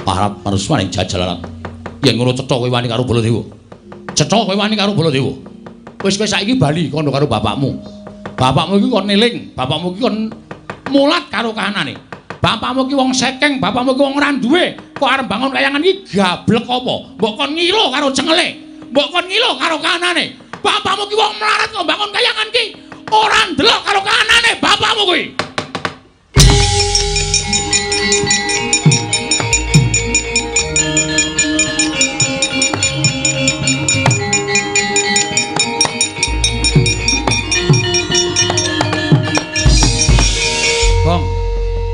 Parap marswaning jajalaran. Yen ngono cetha kowe wani karo Baladewa. Cetha kowe wani karo Baladewa. Wis kowe saiki bali kono karo bapakmu. Bapakmu iki kon eling, bapakmu iki kon mulat karo kahanane. Bapakmu ki wong sekeng, bapakmu ki wong ora duwe. Kok arep bangun kayangan iki gablek apa? Mbok kon ngilo karo cengele. Mbok kon ngilo karo kahanane. Bapakmu ki wong melarat kok bangun kayangan ki ora ndelok karo kahanane bapakmu kuwi.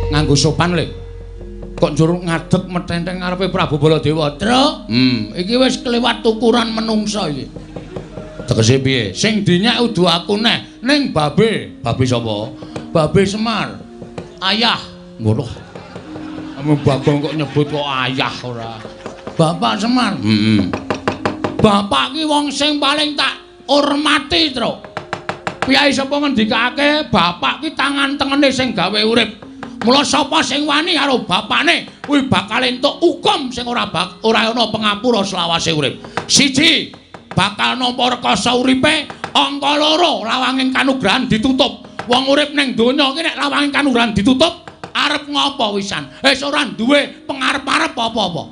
Nganggo sopan le. Kok njur ngadeg metenteng ngarepe Prabu Baladewa, Truk? Iki wis kelewat ukuran menungsa iki. Tegese piye? Sing dinyak udu aku neh, ning babe. Babe sapa? Babe Semar. Ayah. Ngono. Ame Bagong kok nyebut kok ayah ora. Bapak Semar. Bapak ki wong sing paling tak hormati, Truk. Piyai sapa ngendikake bapak ki tangan tengene sing gawe urip. Mula sapa sing wani karo bapakne kuwi bakal entuk hukum sing ora ana pangapura selawase urip. Siji, bakal nampa rekoso uripe, angka loro lawanging kanugrahan ditutup. Wong urip ning donya iki nek lawanging kanugrahan ditutup, arep ngopo wisan? Wis ora duwe pengarep-arep apa-apa.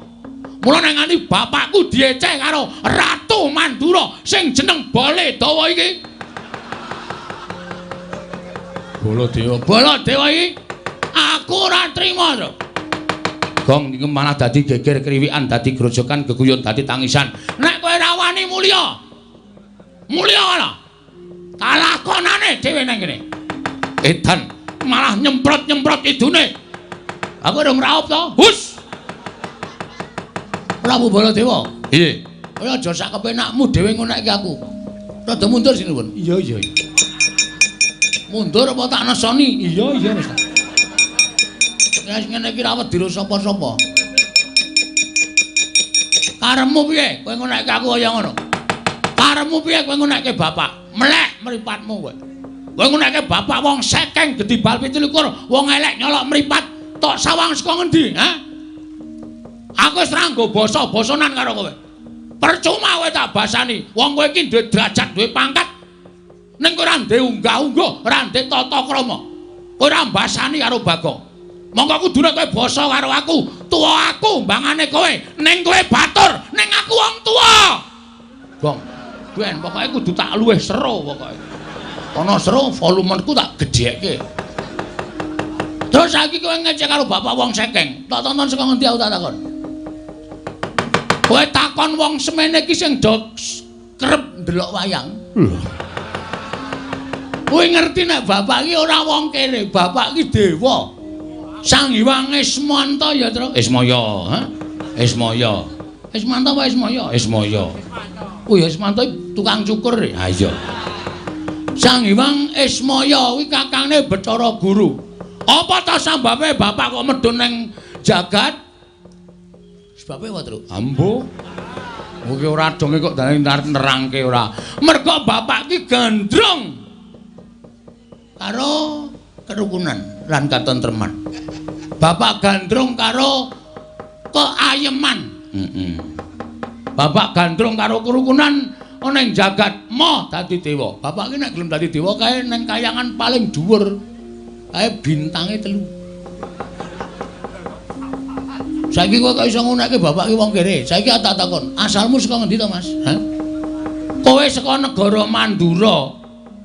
Mula nek nganti bapakku dieceh karo Ratu Mandura sing jeneng Baladewa iki. Baladewa iki aku ora trima, Tru. Gong iki malah dadi geger kriwikan, dadi grojokan, geguyon, dadi tangisan. Nek kowe ora wani mulya. Mulya ana. Kalakonane dhewe nang kene. Edan malah nyemprot-nyemprot idune. Aku urung raup to. Hus. Prabu Baladewa. Iye. Kowe aja sak kepenakmu dhewe ngonekke aku. Rada mundur sini, Pun. Iya. Mundur apa tak nesoni? Iya wis. Ya ngene iki rawet diro sapa-sapa. Karepmu piye? Kowe ngonekke aku kaya ngono. Karepmu piye kowe ngonekke bapak? Melek mripatmu kowe. Kowe ngonekke bapak wong sekeng gedhi bal 17, wong elek nyolok mripat tok sawang saka ngendi, ha? Aku wis ranggo basa-basanan karo kowe. Percuma kowe tak basani. Wong kowe iki duwe derajat, duwe pangkat. Ning kowe ora ndek unggah-ungguh, ora ndek tata krama. Kowe ora mbasani karo Bagong. Monggo kudune kowe basa karo aku. Tuwa aku mbangane kowe, ning kowe batur, ning aku wong tuwa. Gong. Ben pokoke kudu tak luwih sero pokoke. Ana sero volumenku tak gedhekke. Terus saiki kowe ngecek karo bapak wong sekeng. Tak tonton saka ngendi aku tak takon. Kowe takon wong semene iki sing do kerep ndelok wayang. Kowe ngerti nek bapak iki ora wong kere, bapak iki dewa. Sang Hyang Ismanta ya, Tru. Ismaya, ha? Ismaya. Ismanta apa Ismaya? Ismaya. Oh ya Ismanta tukang cukur. Ha iya. Sang Hyang Ismaya kuwi kakangne Bathara Guru. Apa ta sambabe bapak kok medhun ning jagat? Sebabe apa, Tru? Ambo. Oke ora donge kok dane nerangke ora. Mergo bapak ki gandrung karo kerukunan lan katentreman. Bapak gandrung karo keayeman. Bapak gandrung karo kerukunan ana ing jagat moh dadi dewa. Bapak ki nek gelem dadi dewa kae ning kayangan paling dhuwur. Kae bintange 3. Saiki kowe kok iso nguneke bapak ki wong kere. Saiki tak takon, asalmu saka ngendi to, Mas? Hah? Kowe saka negara Mandura.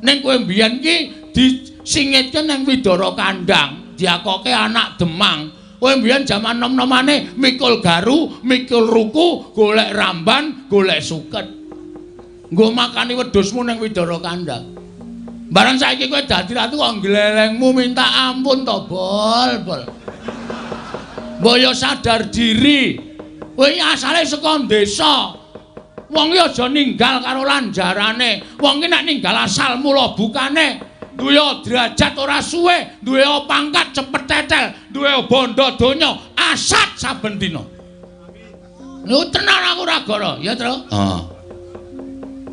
Ning kowe mbiyen ki disingitke ning Widara Kandang, diakoke anak Demang. Kowe mbiyen jaman nom-nomane mikul garu, mikul ruku, golek ramban, golek suket. Nggo makani wedhusmu ning Widara Kandang. Barang saiki kowe dadi ratu kok glelengmu minta ampun to, Bol. Mbaya sadar diri. Kowe asale saka desa. Wong iki aja ninggal karo lanjarane. Wong iki nek ninggal asal mula bukane, duwe derajat ora suwe, duwe pangkat cepet tetel, duwe bondo donya asat saben dina. Lho tenan aku ora gara, ya, Tru?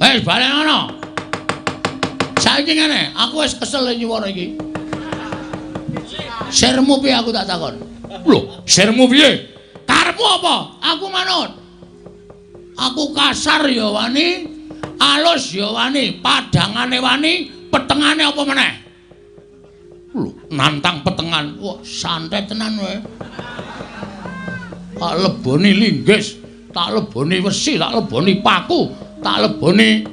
Heeh. Balen ngono. Saiki ngene, aku wis kesel nyuwara iki. Sermu piye aku tak takon? Lho, sermu piye? Karepmu apa? Aku manut. Aku kasar ya wani, alus ya wani, padangane wani, petengane apa meneh? Lho, nantang petengan. Wah, santet tenan kowe. Tak leboni linggis, tak leboni wesi, tak leboni paku, tak leboni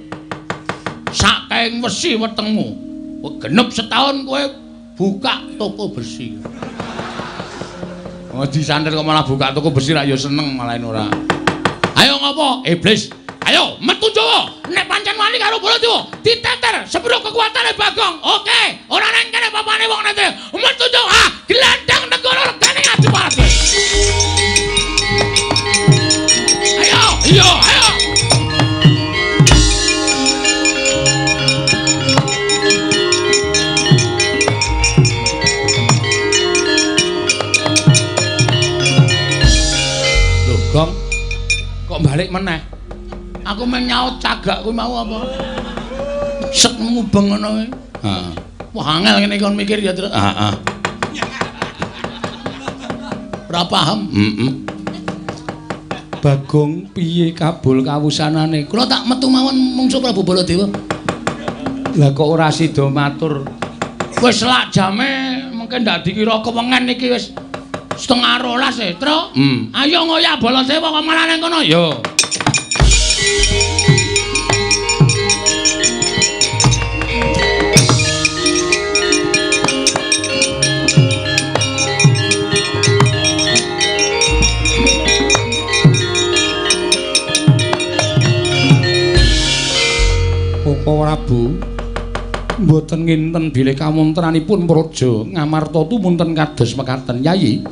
saking wesi wetengmu. Genep setahun kowe buka toko besi. Oh disantet kok malah buka toko besi ra ya seneng malah ora. Ayo ngopo? Iblis. Ayo metu Jawa. Nek pancen wani karo Baladewa, diteter sepiro kekuatane Bagong. Oke, ora nang kene papane wong nate. Metu Jawa. Gelandang negara regane Adipati. Ayo, ayo. Gong, kok balik meneh? Aku meng nyaut cagak kuwi mau apa? Sek mubeng ngono kuwi. Heeh. Wah angel ngene kon mikir ya, Tru. Heeh. Ora paham? Heeh. Bagong piye kabul kawusanane? Kula tak metu mawon mungsuh Prabu Baladewa. Lah kok ora sida matur? Wis lak jame mungkin ndak dikira kewengen iki wis 11:30 Tru. Ayo ngoyak Baladewa kok malah nang kono. Yo. Koko Prabu mboten nginten bilih kawontranipun praja Ngamarta tumunten kados mekaten, Yayi.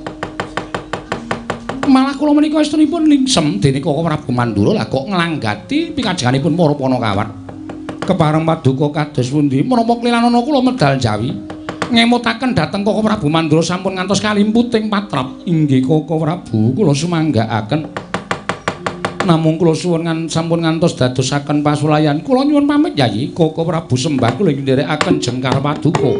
Malah kula menika estunipun lingsem dene Koko Prabu Mandura lah kok nglanggati pikajenganipun para Panakawat. Kepareng paduka kados pundi menapa kliranana kula medal Jawi ngemutaken dhateng Koko Prabu Mandura sampun ngantos kalimputing patrap. Inggih Koko Prabu kula sumanggaaken. Namung kula suwun sampun ngantos dadosaken pasulayan. Kula nyuwun pamit Yayi. Koko Prabu sembah kula nderekaken jengkar paduka.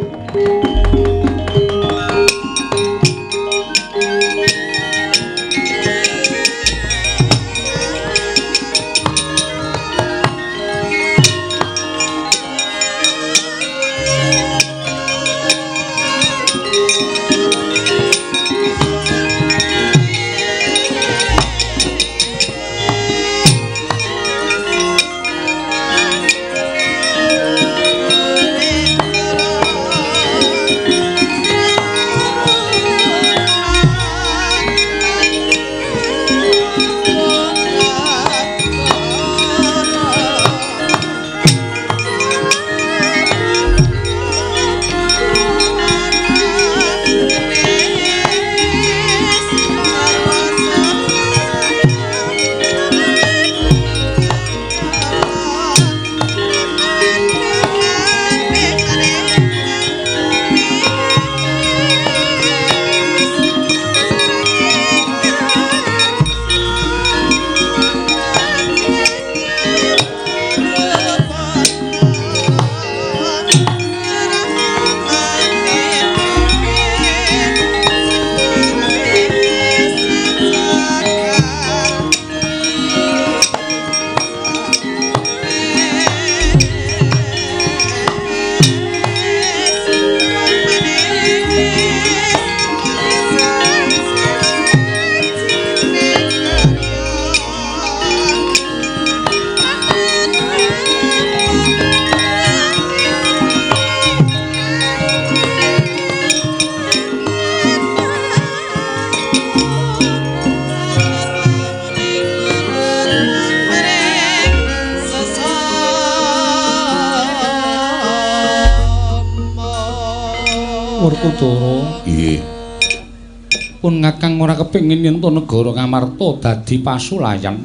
Werkudara. Iye. Pun Kakang ora kepengin yen to negara Ngamarta dadi pasulayan.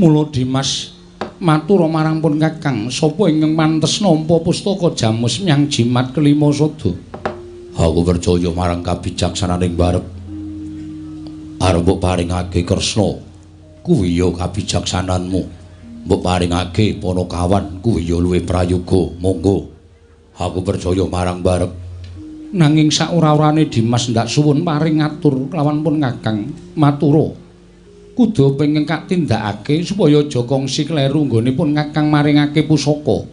Mula Dimas matur marang pun Kakang, sapa ingkang pantes nampa pustaka Jamus Myang Jimat kelima sada. Aku percaya marang kabijaksananing barep. Arep mbok paringake Kresna, kuwi ya kabijaksananmu. Mbok paringake Panakawan, kuwi ya luwih prayoga. Monggo. Aku percaya marang barep. Nanging saora-orane Dimas ndak suwun paring ngatur kelawan pun Kakang. Matura. Kudu penging kak tindakake supaya aja kongsi kleru nggone pun Kakang maringake pusaka.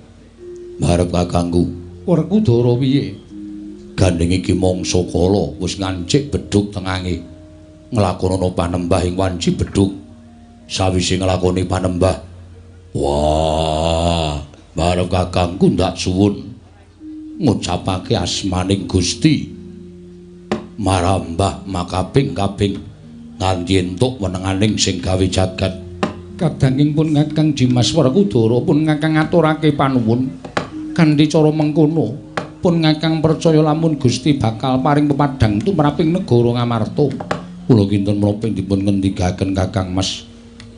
Barep kakangku. Werkudara piye? Gandeng iki mangsa kala wis ngancik bedhug tengange. Nglakonana panembah ing wanci bedhug. Sawise nglakoni panembah, wah, barep kakangku ndak suwun ngucapake asmaning Gusti marambah makaping-kaping nganti entuk wenenganing sing gawe jagat. Kadanging pun Kakang Dimas Werkudara pun Kakang ngaturake panuwun kanthi cara mengkono pun Kakang percaya lamun Gusti bakal paring pepadhang tumraping negara Ngamarta. Kula kinten menapa dipun ngendikaken Kakang Mas,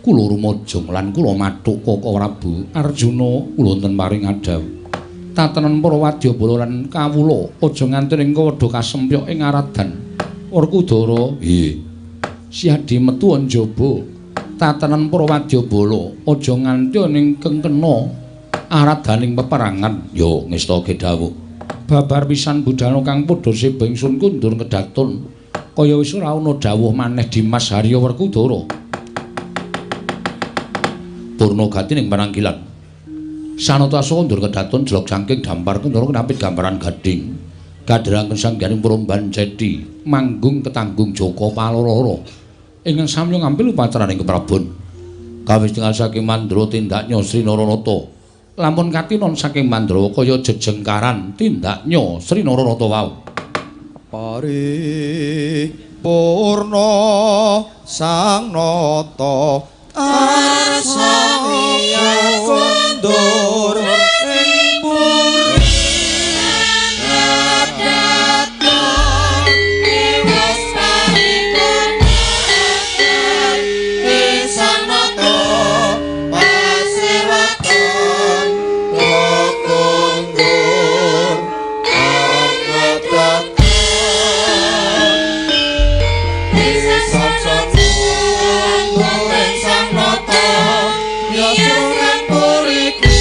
kula rumaja lan kula mathuk Kaka Prabu Arjuna kula wonten paring adhawu. Tatenan para wadyabala lan kawula aja nganti ing wedha kasempyok ing aradan. Werkudara, Iye. siadi metu njaba. Tatenan para wadyabala aja nganti ning kengkena aradaning peperangan. Yo ngestake dawuh. Babar pisan budal kang padha seba ingsun kundur ngedaton. Kaya wis ora ana dawuh maneh Dimas Harya Werkudara. Purna gati ning pananggilan. Sanata kondur kedaton jelok jangking dampar kendara kenapit gambaran gading. Kadheranken sangganing Promban Ceti manggung ketanggung Joko Paloro. Ingkang samya ngambil upacaraning keprabon. Kawis tinggal saking Mandra tindaknya Sri Naranata. Lamun katinon saking Mandra kaya jejengkaran tindaknya Sri Naranata wau. Paripurna sang nata arsaya kondur ing puri dadan iwas paripurna sang nata pasewakan kondur angkat Sang nata ya surat puriki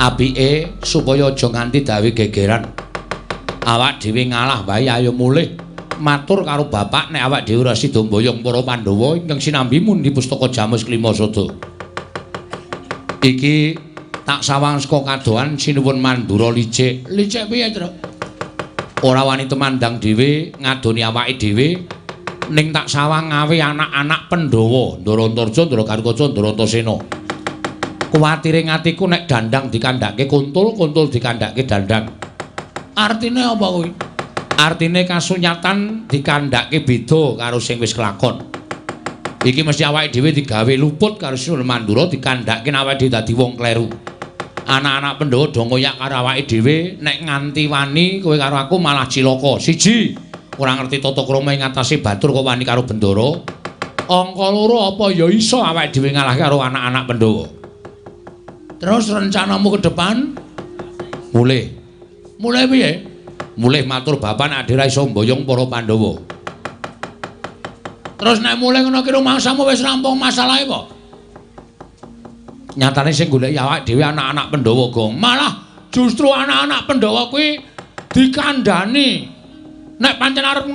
apike supaya aja nganti dawe gegeran. Awak dhewe ngalah wae ayo mulih. Matur karo bapak nek awak dhewe ora sida mboyong para Pandhawa ingkang sinambi mundi pustaka Jamus Klimasada. Iki tak sawang saka kadohan sinuwun Mandura licik. Licik piye, Tru? Ora wani temandang dhewe ngadoni awake dhewe ning tak sawang ngawe anak-anak Pandhawa, Ndara Antarja, Ndara Karkaca, Ndara Antasena. Kuwatire ngatiku nek dandang dikandhake kuntul, kuntul dikandhake dandang. Artine apa kuwi? Artine kasunyatan dikandhake beda karo sing wis kelakon. Iki mesti awake dhewe digawe luput karo Sinuwun Mandura dikandhake awake dhewe dadi wong kleru. Anak-anak Pandhawa do ngoyak karo awake dhewe nek nganti wani kowe karo aku malah cilaka. Siji, ora ngerti tata krama ing atase batur kok wani karo Bendara. Angka loro apa ya iso awake dhewe ngalahke karo anak-anak Pandhawa. Terus rencanamu ke depan? Mulih. Mulai piye? Mulih matur bapak nek ade ra iso mboyong para Pandhawa. Terus nek mulai ngono ki rumangsamu wis rampung masalahe apa? Nyatane sing goleki awake dhewe anak-anak Pandhawa, Gong. Malah justru anak-anak Pandhawa kuwi dikandhani. Nek pancen arep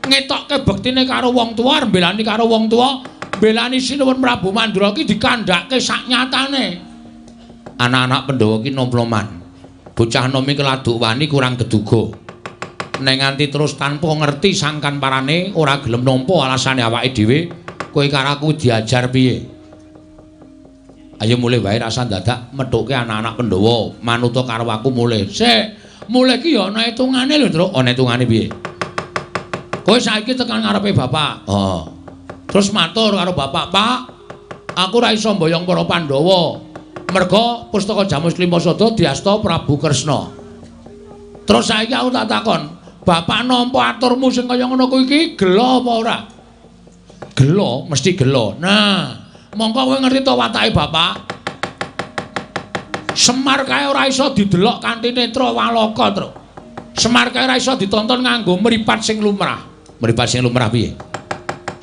ngetokke bektine karo wong tuwa, mbelani karo wong tuwa, mbelani Sinuwun Prabu Mandura ki dikandhake sak nyatane. Anak-anak Pandhawa ki nomploman. Bocah nomi keladuk wani kurang geduga. Nek nganti terus tanpa ngerti sangkan parane ora gelem nampa alasane awake dhewe, kowe karo aku diajar piye? Ayo mulih wae rasa dadak methuke anak-anak Pandhawa manuta karo aku mulih. Sik, mulih ki ya ana hitungane lho, Truk. Ana hitungane piye? Kowe saiki tekan ngarepe bapak. Oh. Terus matur karo bapak, "Pak, aku ora iso mboyong para Pandhawa. Merga pustaka Jamus Klimasada diasta Prabu Kresna." Terus saiki aku tak takon, "Bapak nampa aturmu sing kaya ngono kuwi iki gelo apa ora?" Gelo, mesti gelo. Nah, mongko kowe ngerti to watake bapak? Semar kae ora iso didelok kanthi netra waloka, Truk. Semar kae ora iso ditonton nganggo mripat sing lumrah. Mripat sing lumrah piye?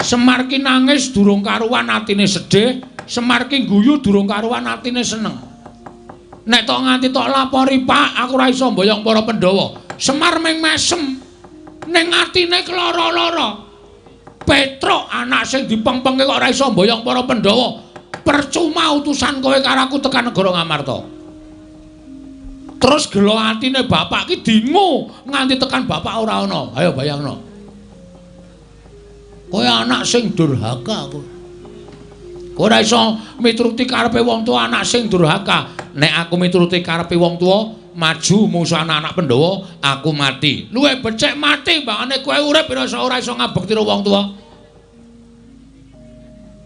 Semar ki nangis durung karuan atine sedih, Semar ki guyu durung karuan atine seneng. Nek tok nganti tok lapori, "Pak, aku ora iso mboyong para Pandhawa." Semar meng mesem ning atine keloro-loro. Petruk anak sing dipengpengke kok ora iso mboyong para Pandhawa. Percuma utusan kowe karo aku tekan negara Ngamarta. Terus gelo atine bapak ki dingu nganti tekan bapak ora ana. Ayo bayangno. Kowe anak sing durhaka kowe. Kowe ora iso mituruti karepe wong tuwa, anak sing durhaka. Nek aku mituruti karepe wong tuwa, maju musuh anak-anak Pandhawa, aku mati. Luwih becik mati mbangane kowe urip ora iso ngabekti karo wong tuwa.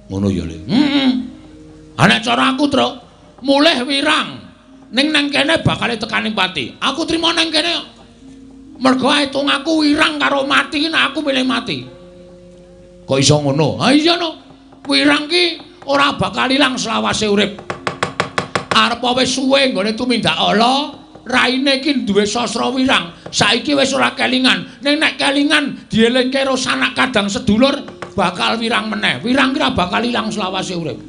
Ngono ya, Le. Ana cara aku, Truk, mulih wirang. Ning nang kene bakal tekani pati. Aku trima nang kene. Mergo hitung aku wirang karo mati, nek aku milih mati. Kok iso ngono? Ha iya no. Wirang ki ora bakal ilang selawase urip. Arep wis suwe nggone tumindak ala, raine ki duwe sastra wirang. Saiki wis ora kelingan. Ning nek kelingan dielingke karo sanak kadang sedulur bakal wirang meneh. Wirang ki ora bakal ilang selawase urip.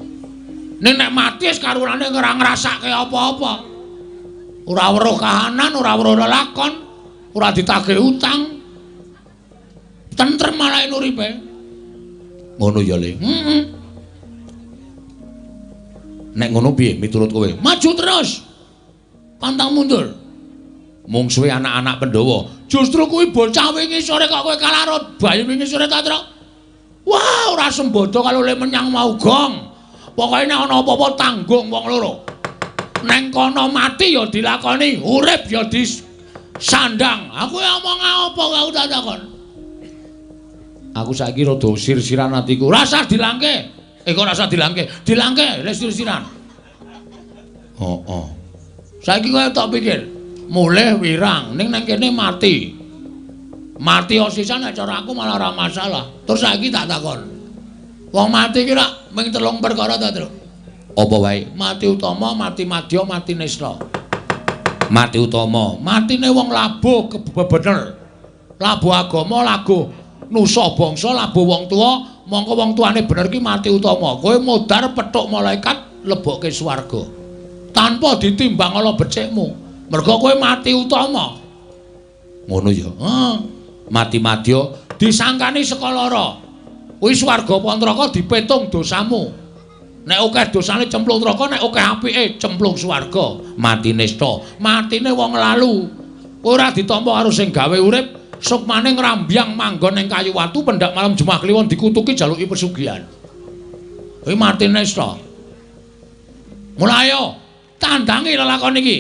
Ning nek mati wis karunane ora ngrasake apa-apa. Ora weruh kahanan, ora weruh lelakon, ora ditagih utang. Tentrem malah uripe. Ngono ya, Le. Nek ngono piye miturut kowe? Maju terus. Pantang mundur. Mungsuhe anak-anak Pandhawa. Justru kuwi bocah wingi sore kok kowe kalarut. Bayi wingi sore ta, Truk? Wah, ora sembodo kalau le menyang mau gong. Pokoke nek ana apa-apa tanggung wong loro. Neng kono mati ya dilakoni, urip ya disandang. Aku ngomong apa kau tak takon? Aku saiki rada sir-siran atiku. Rasa dilangke. Kok rasa dilangke? Dilangke, les sir-siran. Oh. Saiki kowe tak pikir, mulih wirang ning nang kene mati. Mati osisan nek cara aku malah ora masalah. Terus saiki tak takon. Wong mati ki rak mung 3 perkara ta, Truk? Apa wae? Mati utama, mati madya, mati nesna. Mati utama. Matine wong labuh bener. Labuh agama, labuh nusa bangsa, labuh wong tuwa, mongko wong tuane bener ki mati utama. Kowe modar petuk malaikat lebokke swarga. tanpa ditimbang ala becikmu. Merga kowe mati utama. Ngono ya. Mati madya disangkani saka lara. Kuwi swarga apa neraka dipetung dosamu. Nek akeh dosane cemplung neraka, nek akeh apike cemplung swarga. Mati nista, matine wong lalu. Ora ditampa karo sing gawe urip, sukmane ngrambyang manggon ning kayu watu pendak malam Jumat Kliwon dikutuki jaluki pesugihan. Kuwi mati nista. Mulai ayo tandangi lelakon iki.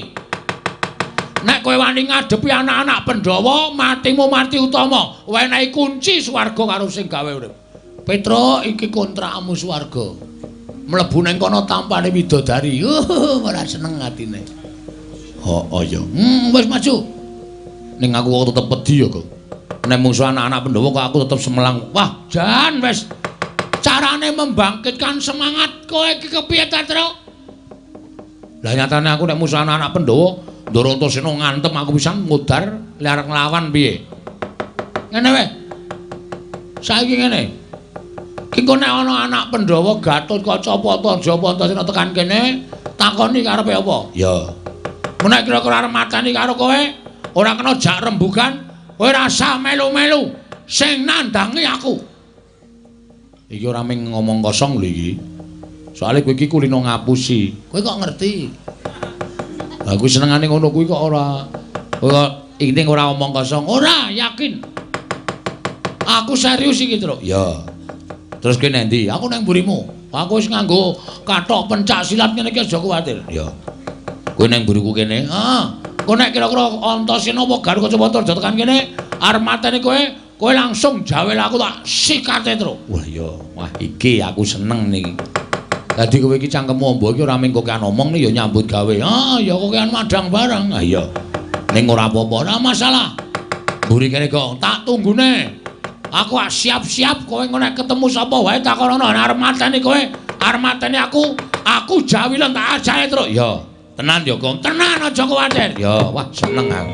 Nek kowe wani ngadepi anak-anak Pandhawa, matimu mati utama. Wenehi kunci swarga karo sing gawe urip. Petra, iki kontrakmu swarga. Mlebu ning kono tampane widodari. Ora seneng atine. Oh ya. Wis maju. Ning aku kok tetep wedi ya, Kok. Nek musuh anak-anak Pandhawa kok aku tetep semelang. Wah, jan wis. Carane membangkitkan semangat kowe iki kepiye ta, Tru? Lah nyatane aku nek musuh anak-anak Pandhawa Ndara Antasena ngantem aku pisan ngudar arep nglawan piye? Ngene wae. Saiki ngene. Ki kok nek ana anak Pandhawa Gatotkaca apa Japa Antasena tekan kene, takoni karepe apa? Ya. Menek kira-kira arep mateni karo kowe, ora kena jak rembugan, kowe rasa melu-melu sing nandangi aku. Iki ora mung ngomong kosong lho iki. Soale kowe iki kulino ngapusi. Kowe kok ngerti? Aku senengane ngono kuwi kok ora inting ora omong kosong. Ora, yakin. Aku serius iki, Tru. Ya. Terus kene ndi? Aku nang mburimu. Aku wis nganggo kathok pencak silat ngene iki aja kuwatir. Ya. Kowe nang mburiku kene. Kowe nek kira-kira Antasena apa Gatotkaca aja tekan kene, arep mateni kowe langsung jawel aku tak sikate, Tru. Wah, ya. Wah, iki aku seneng niki. Dadi kowe iki cangkemmu ombo iki ora mung kokean omong ya nyambut gawe. Ya kokean madang bareng. Iya. Ning ora apa-apa, ora masalah. Mburi kene kok tak tunggune. Aku siap-siap kowe nek ketemu sapa wae takonono arep mateni kowe, arep mateni aku jawilen tak ajahe terus. Ya, tenan ya, Kong. Tenan aja kuwatir. Ya, wah seneng aku.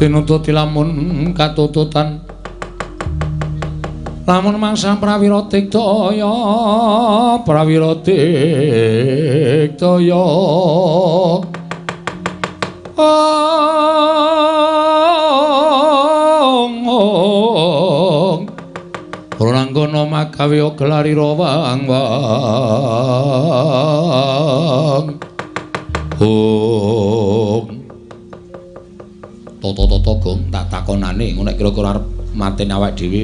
Tinututi lamun katututan lamun mangsa prawira digdaya Ranggana magawe gelari rawang Toto Gong tak takonane ngono nek kira-kira arep mateni awake dhewe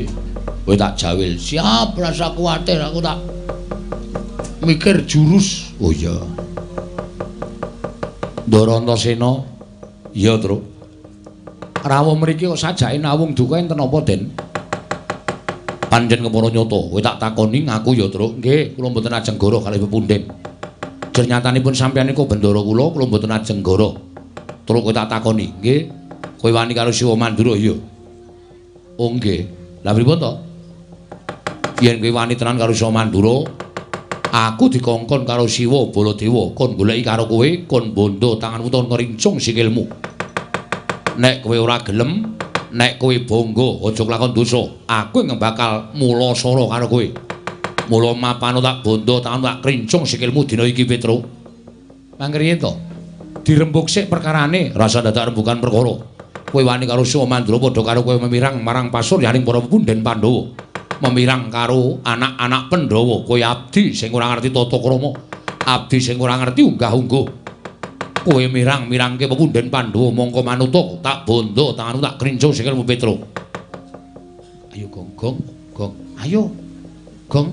kowe tak jawil. Siap, rasa kuwatir aku tak mikir jurus. Oh iya. Ndara Antasena. Iya, Tru. Rawuh mriki kok sajake nawung duka enten apa, Den? Panjen kepara nyata. Kowe tak takoni ngaku ya, Tru. Nggih, kula mboten ajeng goro kalih pepunden. Jer nyatanipun sampeyan niku bendara kula mboten ajeng goro. Tru kowe tak takoni, nggih. Kowe wani karo Siwa Mandura ya? Oh nggih. Lah pripun to? Yen kowe wani tenan karo Siwa Mandura, aku dikongkon karo Siwa Baladewa kon goleki karo kowe, kon bondo tanganmu ton ngrincung sikilmu. Nek kowe ora gelem, nek kowe bangga aja kelakon dosa, aku yang bakal mula sara karo kowe. Mula mapano tak bondo tanganmu tak krincung sikilmu dina iki, Petro. Mangkene to? Dirembuk sik perkarane, rasa dadak rembukan perkara. Kowe wani karo Siwa Mandura padha karo kowe memirang marang pasuryaning para pepunden Pandhawa. Memirang karo anak-anak Pandhawa, kowe abdi sing ora ngerti tata krama, abdi sing ora ngerti unggah-ungguh. Kowe mirang-mirangke pepunden Pandhawa mongko manuta tak bondo tanganmu tak krincung sikilmu Petro. Ayo Gong. Ayo. Gong.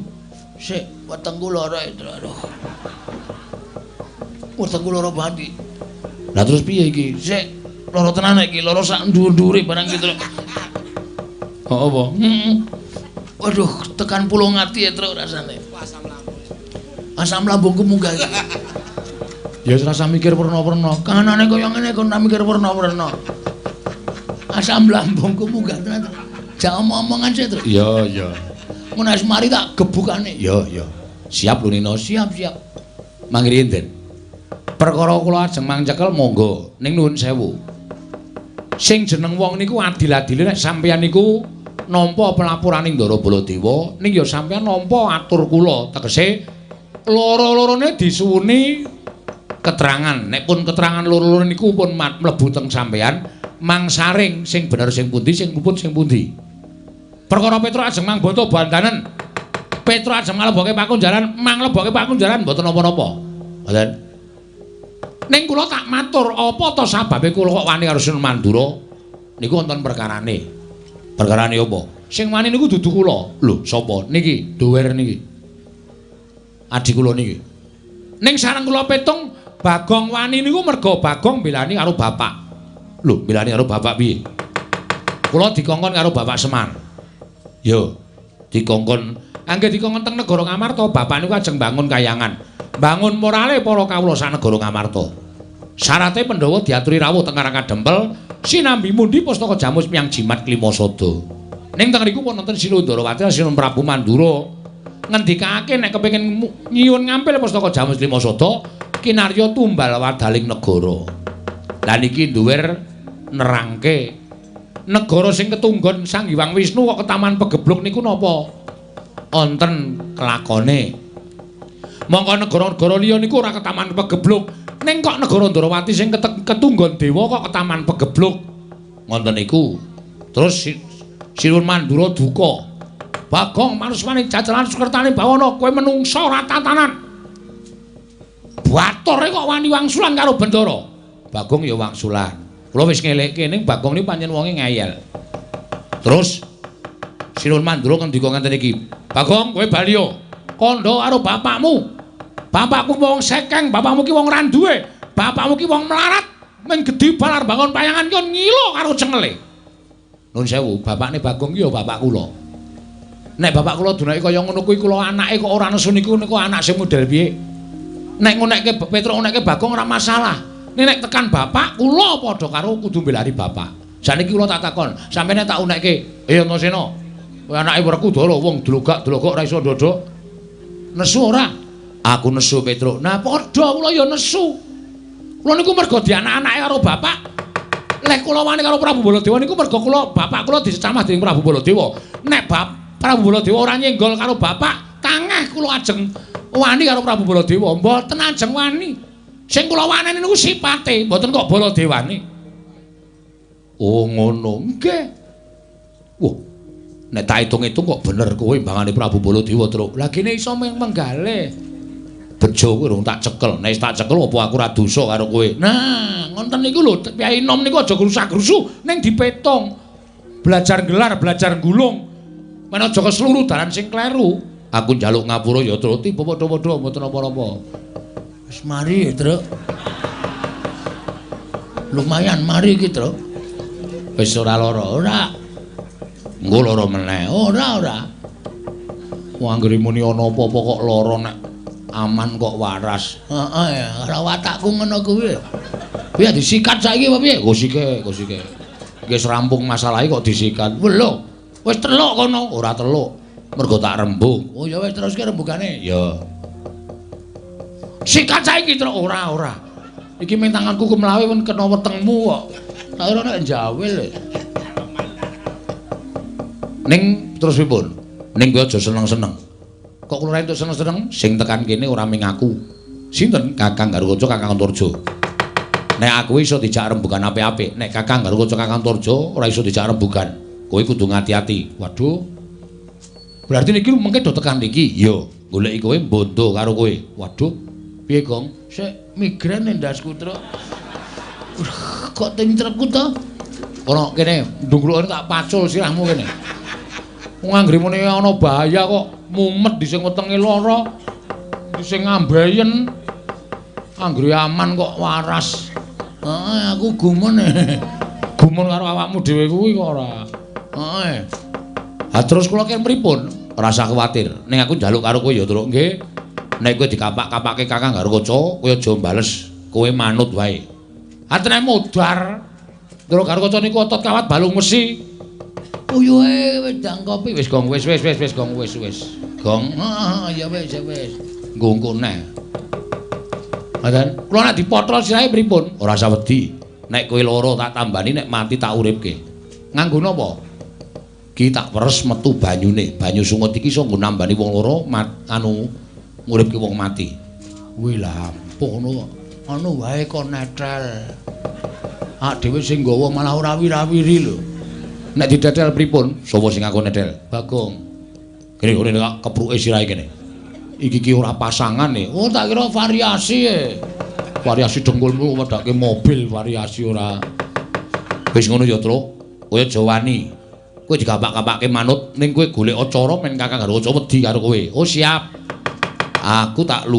Sik wetengku lara, Aduh. Wetengku lara banget. Lah terus piye iki? Sik lara tenan iki, lara sak dhuwur-dhuwure barang gitu. Oh apa? Waduh, tekan pulung ati ya truk rasane. Asam lambungku munggah iki. Ya rasa mikir perna-perna. Kanane kaya ngene kon tak mikir perna-perna. Asam lambungku munggah tenan. Jangan omong-omongan sik, Truk. Iya, iya. Mun wis mari tak gebukane. Iya, iya. Siap lho Nino, siap. Mangri enten. Perkara kula ajeng mangcekel monggo ning nuwun sewu. Sing jeneng wong niku adil-adile nek sampeyan niku nampa pelapuraning Ndara Baladewa ning ya sampeyan nampa atur kula tegese loro-lorone disuwuni keterangan. Nek pun keterangan loro-loro niku pun mlebu teng sampeyan, mangsaring sing bener sing pundi, sing luput sing pundi. Perkara Petruk ajeng mangbata bandanen. Petruk ajeng nglebokke pakunjaran, manglebokke pakunjaran mboten napa-napa. Mboten. Ning kula tak matur, apa to sababe kula kok wani karo Sinun Mandura? Niku wonten perkarane. Perkarane apa? Sing wani niku dudu kula. Lho, sapa? Niki, Dower niki. Adik kula niki. Ning sareng kula petung Bagong wani niku merga Bagong mbelani karo bapak. Lho, mbelani karo bapak piye? Kula dikongkon karo Bapak Semar. Yo, dikongkon. Angge dikongkon teng negara Ngamarta, bapak niku ajeng bangun kayangan. Bangun morale para kawula sak negara Ngamarta. Syarate Pandhawa diaturi rawuh teng Karang Kadempel, sinambi mundi pustaka Jamus miyang jimat Klimasada. Ning teng riku wonten Sinu Ndarawati lan Sinun Prabu Mandura. Ngendikake nek kepengin nyuwun ngampil pustaka Jamus Klimasada, kinarya tumbal wadaling negara. Lah niki duwer nerangke negara sing ketunggon Sang Hyang Wisnu kok ketaman pegebluk niku napa? Wonten kelakone. Mongko negara-negara liya niku ora ketaman pegebluk, ning kok negara Ndarawati sing ketunggon dewa kok ketaman pegebluk. Ngoten niku. Terus Sinun Mandura duka. Bagong manuswane jajalan Sukertane bawana kowe menungsa ora tatanan. Batore kok wani wangsulan karo Bendara. Bagong ya wangsulan. Kula wis ngelekke ning Bagong niku pancen wonge ngeyel. Terus Sinun Mandura ngendika ngenten iki, "Bagong, kowe bali yo. Kandha karo bapakmu. Bapakku wong sekeng, bapakmu ki wong randuwe. Bapakmu ki wong melarat. Ming gedhi balar bangun payangan ki ngilo karo cengele." Nun sewu, bapakne Bagong ki ya bapak kula. Nek bapak kula dunake kaya ngono kuwi kula anake kok ora nesu niku anak sing model piye? Nek ngonekke Petruk ngonekke Bagong ora masalah. Nek tekan bapak kula padha karo kudu mbelani bapak. Saniki kula tak takon, sampeyan tak unekke, "Eh Antasena, kowe anake Werkudara wong dlogak-dlogok ora iso ndodok. Nesu ora?" "Aku nesu, Petruk." "Nah, padha kula ya nesu. Kula niku mergo dianak-anake karo bapak. Lek kula wani karo Prabu Baladewa niku mergo kula bapak kula dicecamah dening Prabu Baladewa. Nek Prabu Baladewa ora nyenggol karo bapak, kangeh kula ajeng wani karo Prabu Baladewa. Mboten ajeng wani. Sing kula waneni niku sipate, mboten kok Baladewane." "Oh, ngono. Nggih." "Wah, nek tak hitung-hitung kok bener kowe imbangane Prabu Baladewa, Truk. Lah kene iso menggalih. Bejo kowe rung tak cekel. Nek tak cekel apa aku ora dosa karo kowe?" "Nah, ngoten niku lho, Kyai Nom niku aja grusak-grusu ning dipetung. Belajar gelar, belajar gulung. Men aja kesluru dalan sing kleru." "Aku njaluk ngapura ya, Truk. Tiba padha-padha mboten apa-apa." "Wis mari, Truk. Lumayan mari iki, Truk. Wis ora lara, ora. Engko lara meneh. Ora. Wong anggere muni ana apa-apa kok lara nek aman kok waras." "Heeh ya, karo watakku ngono kuwi. Piye disikat saiki apa piye?" Gosike. Wis rampung masalahe kok disikat." "Lho, wis teluk kono." "Ora teluk. Mergo tak rembug." "Oh ya wis teruske rembugane." "Ya." "Sikat saiki, Truk." Ora. Iki ming tanganku kumlawe men kena wetengmu kok. Tak ora nek njawil. Ning terus pripun? Ning kowe aja seneng-seneng. Kok kula entuk seneng-seneng sing tekan kene ora ming aku. Sinten? Kakang Garukaca, Kakang Antarja. Nek aku iso dijak rembugan apik-apik, nek Kakang Garukaca, Kakang Antarja ora iso dijak rembugan. Kowe kudu ngati-ati. Waduh. Berarti niki mengke do tekan iki. Iya, goleki kowe bondo karo kowe. Waduh. Piye, Gong? Sik migren ndasku, Truk. Kok tencretku to? Kono kene, ndungklukane tak pacul sirahmu kene. Wong anggere muni ana bahaya kok mumet di sing wetenge lara. Di sing ngambayen. anggere aman kok waras. Aku gumun. Gumun karo awakmu dhewe kuwi kok ora. Heeh. Ha terus kula kene pripun? Ora usah kuwatir. Ning aku njaluk karo kowe ya, Truk. Nggih. Nek kowe dikapak-kapake Kakang Garwaca, kowe aja bales. Kowe manut wae. Atene modar. Truk Garwaca niku otot kawat balung mesi. Uyuhe wedang kopi wis gong wis gong wis. Gong. Ya wis. Nggo neh. Ngoten. Kula nek dipotro sirahe pripun? Ora usah wedi. Nek kowe lara tak tambani, nek mati tak uripke. Nganggo napa? Ki tak peres metu banyune. Banyu sungut iki iso nggo nambani wong lara nguripke wong mati. Kuwi lah ampuh ngono kok. Anu wae kok netel. Ak dhewe sing nggawa malah ora wira-wiri lho. Nek didetel pripun? Sapa sing aku netel? Bagong. Kene kok kepruke sirahe kene. Iki ki ora pasangan e. Oh tak kira variasi e. Variasi dengkulmu wedake mobil variasi ora. Wis ngono ya, Truk. Kowe aja wani. Kowe digapak-kapake manut ning kowe golek acara men Kakang Garwaca wedi karo kowe. Oh siap. Aku tak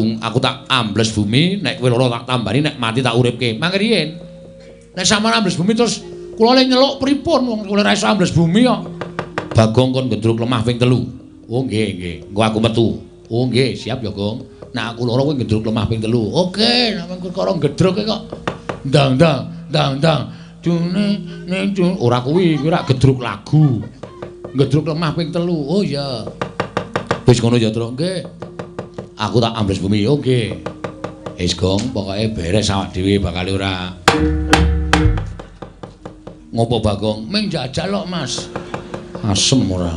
ambles bumi, nek kowe lara tak tambani, nek mati tak uripke. Mangke riyen. Nek sampeyan ambles bumi terus kula le nyeluk pripun wong kula ora iso ambles bumi kok. Bagong kon gendruk lemah ping 3. Oh nggih. Engko aku metu. Oh nggih, siap ya, Gong. Nek aku lara kowe gendruk lemah ping 3. Oke, nek perkara gedruk kok. Ndang. Dune ora kuwi ora gedruk lagu. Gedruk lemah ping 3. Oh iya. Wis ngono ya, Truk. Nggih. Aku tak ambles bumi. Oh nggih. Wis Gong, pokoke beres awak dhewe bakal ora. Ngopo Bagong? Ming jajal kok, Mas. Asem ora.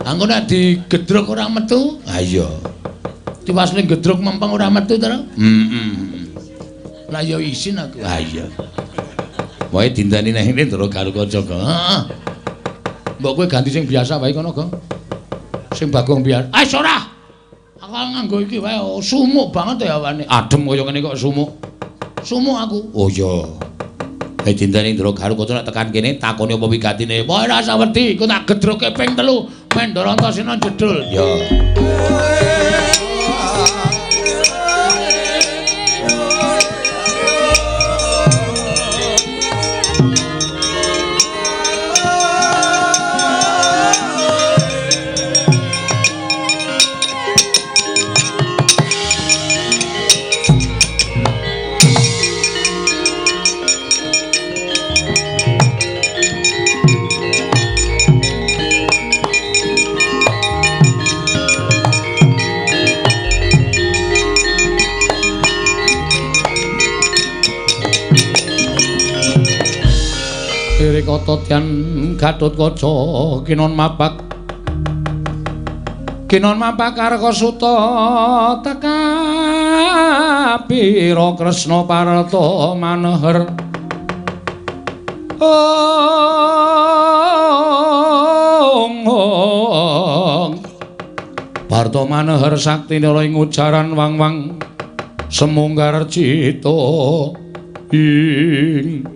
Angko nek digedruk ora metu? Ha iya. Tiwas ning gedruk mempeng ora metu to? Lah ya isin aku. Ha iya. Wae dindani nang ngene terus karo kanca, Gong. Heeh. Mbok kowe ganti sing biasa wae kono, Gong. Sing Bagong biar. Ah ora. Aku nganggo iki wae sumuk banget ya awane. Adem kaya ngene kok sumuk. Sumuk aku. Oh iya. Dindane ndro karo kanca nek tekan kene takoni apa wigatine. Wae ora usah wedi, ku tak gedruke ping 3. Mendor Antasena jedul. Ya. Kototian Gatotkaca kinon mapak Karkasuta teka pira Kresna Parta maneher Parta maneher saktine ing ujaran wang-wang semunggar cita ing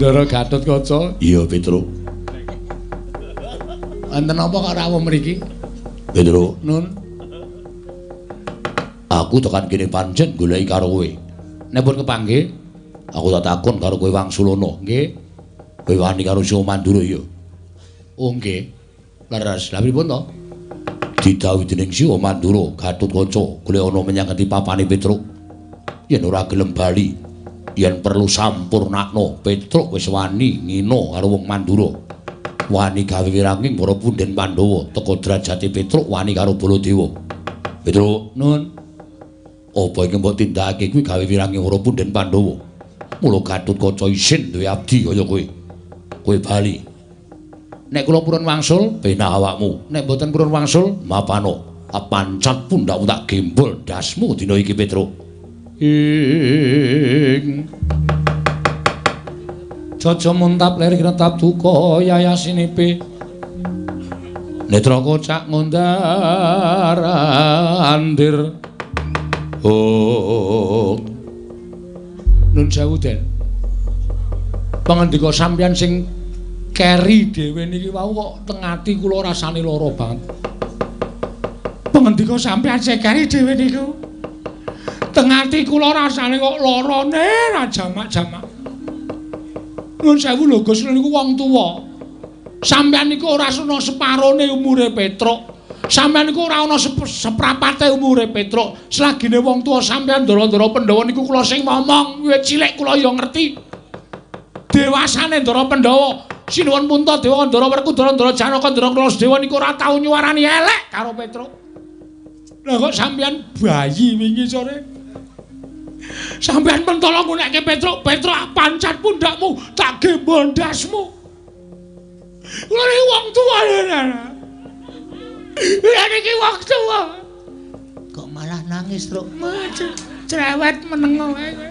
Ndara Gatotkaca. Iya, Petruk. Wonten apa karo rawuh mriki? Petruk. Nun. Aku tekan kene pancen goleki karo kowe. Nek pun kepanggih, aku tak takon karo kowe Wangsulana, nggih. Kowe wani karo Sio Mandura ya. Oh, nggih. Leres. Lah pripun to? Didhawuhi dening Sio Mandura, Gatotkaca golek ana menyang ngendi papane Petruk. Yen ora gelem bali, yen perlu sampurnakno, Petruk wis wani ngina karo wong Mandura. Wani gawe wiranging para punden Pandhawa, teka derajate Petruk wani karo Baladewa. Petruk, nun. Apa iki mbok tindakake kuwi gawe wiranging para punden Pandhawa. Mula Gatotkaca isin duwe abdi kaya kowe. Kowe bali. Nek kula purun wangsul, penak awakmu. Nek mboten purun wangsul, mapano. Pancat pundhakmu tak gembol dasmu dina iki, Petruk. Jaja muntap lir kretap duka yayasinipe. Netra kocak ngondar andir. Oh. Nun sewu Den. Pangandika sampeyan sing keri dhewe niki wau kok teng ati kula rasane lara banget. Pengendika sampeyan sekari dhewe niku. Teng ati kula rasane kok larane ra jamak-jamak. Nuwun sewu lho Gus niku wong tuwa. Sampeyan niku ora ana separone umure Petruk. Sampeyan niku ora ana seprapate umure Petruk. Selagine wong tuwa sampeyan Ndara-ndara Pandhawa niku kula sing ngomong, wiwit cilik kula ya ngerti. Dewasane Ndara Pandhawa, Sinuwun Puntadewa, Ndara Werkudara, Ndara Janaka, Ndara Klasdewa niku ora tau nyuwarani elek karo Petruk. Lah kok sampeyan bayi wingi sore? Sampeyan mentolo ngunekke Petruk, Petruk pancat pundakmu, tak gembol ndasmu. Kula iki wong tuwa lho. Lah niki wong tuwa. Kok malah nangis, Truk? Cerewet meneng wae kowe.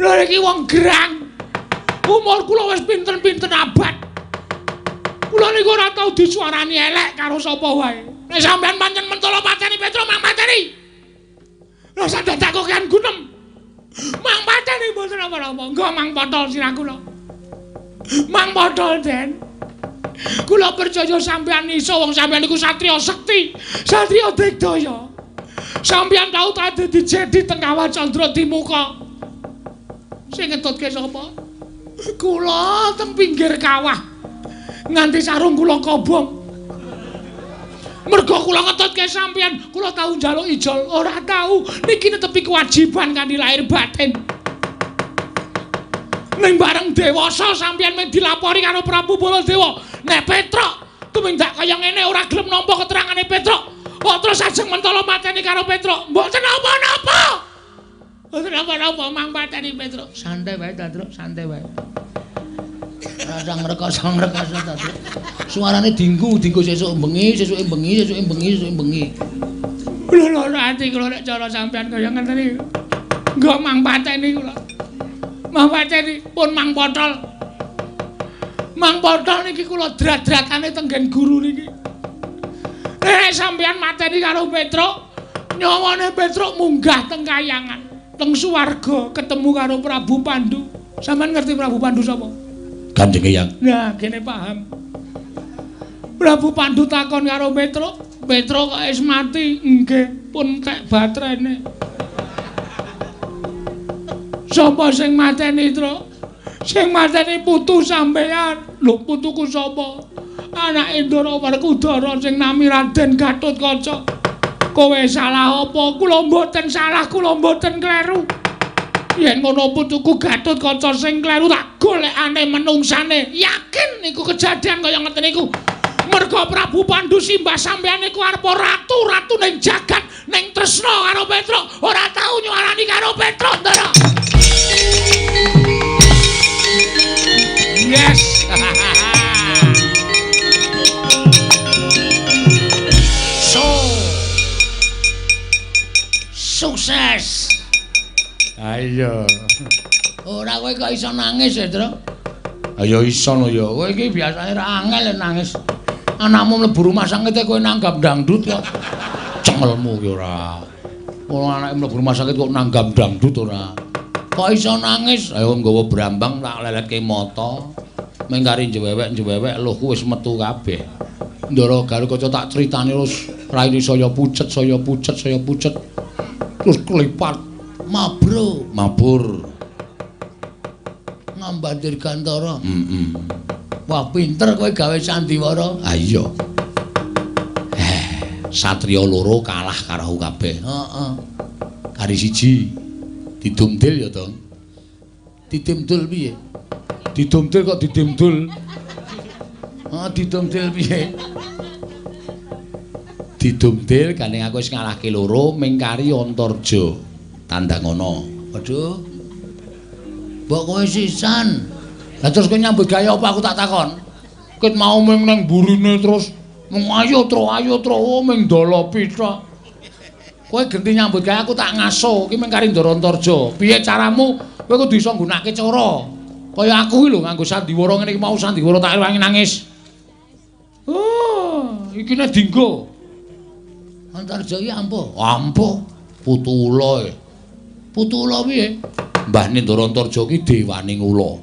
Lha niki wong gerang. Umur kula wis pinten-pinten abad. Kula niku ora tau disuarani elek karo sapa wae. Nek sampean pancen mentolo pateni Petruk, mang pateni. Lha sadak kokean gunem. Mang pateni mboten apa-apa. Engko mang potol sirah kula. Mang potol Den. Kula percaya sampean iso wong sampean niku satriya sekti, satriya digdaya. Sampeyan tau dadi dijedi teng Kawah Candra Timuka. Sing ngetutke sapa? Kula teng pinggir kawah. Nganti sarung kula kobong. Mergo kula ngetutke sampeyan, kula tau njaluk ijol, ora tau. Niki netepi kewajiban kanthi lahir batin. Ning bareng dewasa sampeyan mung dilapori karo Prabu Baladewa. Nek Petruk tumindak kaya ngene ora gelem nampa keterangane Petruk. Kok terus ajeng mentolo mateni karo Petruk. Mboten napa-napa. Mboten napa-napa mang mateni Petruk. Santai wae ta, Truk, santai wae. Rasa ngrekoso ta, Truk. Suarane dinggu sesuk bengi, sesuke bengi, sesuke bengi, sesuke bengi. Lho ati kula nek cara sampean kaya ngeten iki. Nggo mang pateni kula. Mang pateni pun mang potol. Mang potol niki kula drat-dratane tenggen guru niki. Nek sampeyan mateni karo Petruk, nyawane Petruk munggah teng kayangan, teng swarga ketemu karo Prabu Pandu. Sampeyan ngerti Prabu Pandu sapa? Kanjeng Hyang. Nah, kene paham. Prabu Pandu takon karo Petruk, Petruk kok wis mati? Nggih, pun tek batrene. Sapa sing mateni, Truk? Sing mateni putu sampeyan. Lho, putuku sapa? Anake Ndara Werkudara sing nami Raden Gatotkaca. Kowe salah apa? Kula mboten salah, kula mboten kleru. Yen ngono putuku Gatotkaca sing kleru tak golekane menungsane. Yakin niku kejadian kaya ngeten niku. Merga Prabu Pandu simbah sampeyan niku arepa ratu ning jagat, ning tresna karo Petruk, ora tau nyuarani karo Petruk, Ndara. Yes. Sukses. Ayo. Ora kowe kok iso nangis ya, Truk? Ayo iso lho ya. Kowe iki biasane ra angel nangis. Anakmu mlebu rumah sakit kowe nanggap dangdut kok. Cengelmu ki ora. Wong anake mlebu rumah sakit kok nanggap dangdut ora. Kok iso nangis? Ayo nggawa brambang tak leletke mata. Mengkari njewewek lhoku wis metu kabeh. Ndara Gatotkaca tak critani terus raine saya pucet. Terus kelipat mabur ngambandir Gantara. Wah pinter kowe gawe sandiwara. Ha iya. Satriya loro kalah karo kabeh. Heeh. Kari siji didumdil ya to. Didumdul piye? Didumdil kok didumdul. Didumdil piye? Didumdil gandeng aku wis ngalahke loro mingkari Antarja. Tandang ngono. Waduh. Mbok kowe sisan. Lah terus kowe nyambut gawe apa aku tak takon? Ket mau ming nang burine terus ayo tro ming dolopi tok. Kowe genti nyambut gawe aku tak ngaso. Iki mingkari Ndara Antarja. Piye caramu? Kowe kudu iso nggunakake cara. Kaya aku iki lho nganggo sandiwara ngene iki mau sandiwara tak ewangi nangis. Oh, iki nek dinggo. Antarja iki ampuh. Ampuh. Putu ula e. Putu ula piye? Mbahne Ndara Antarja ki dewaning ula.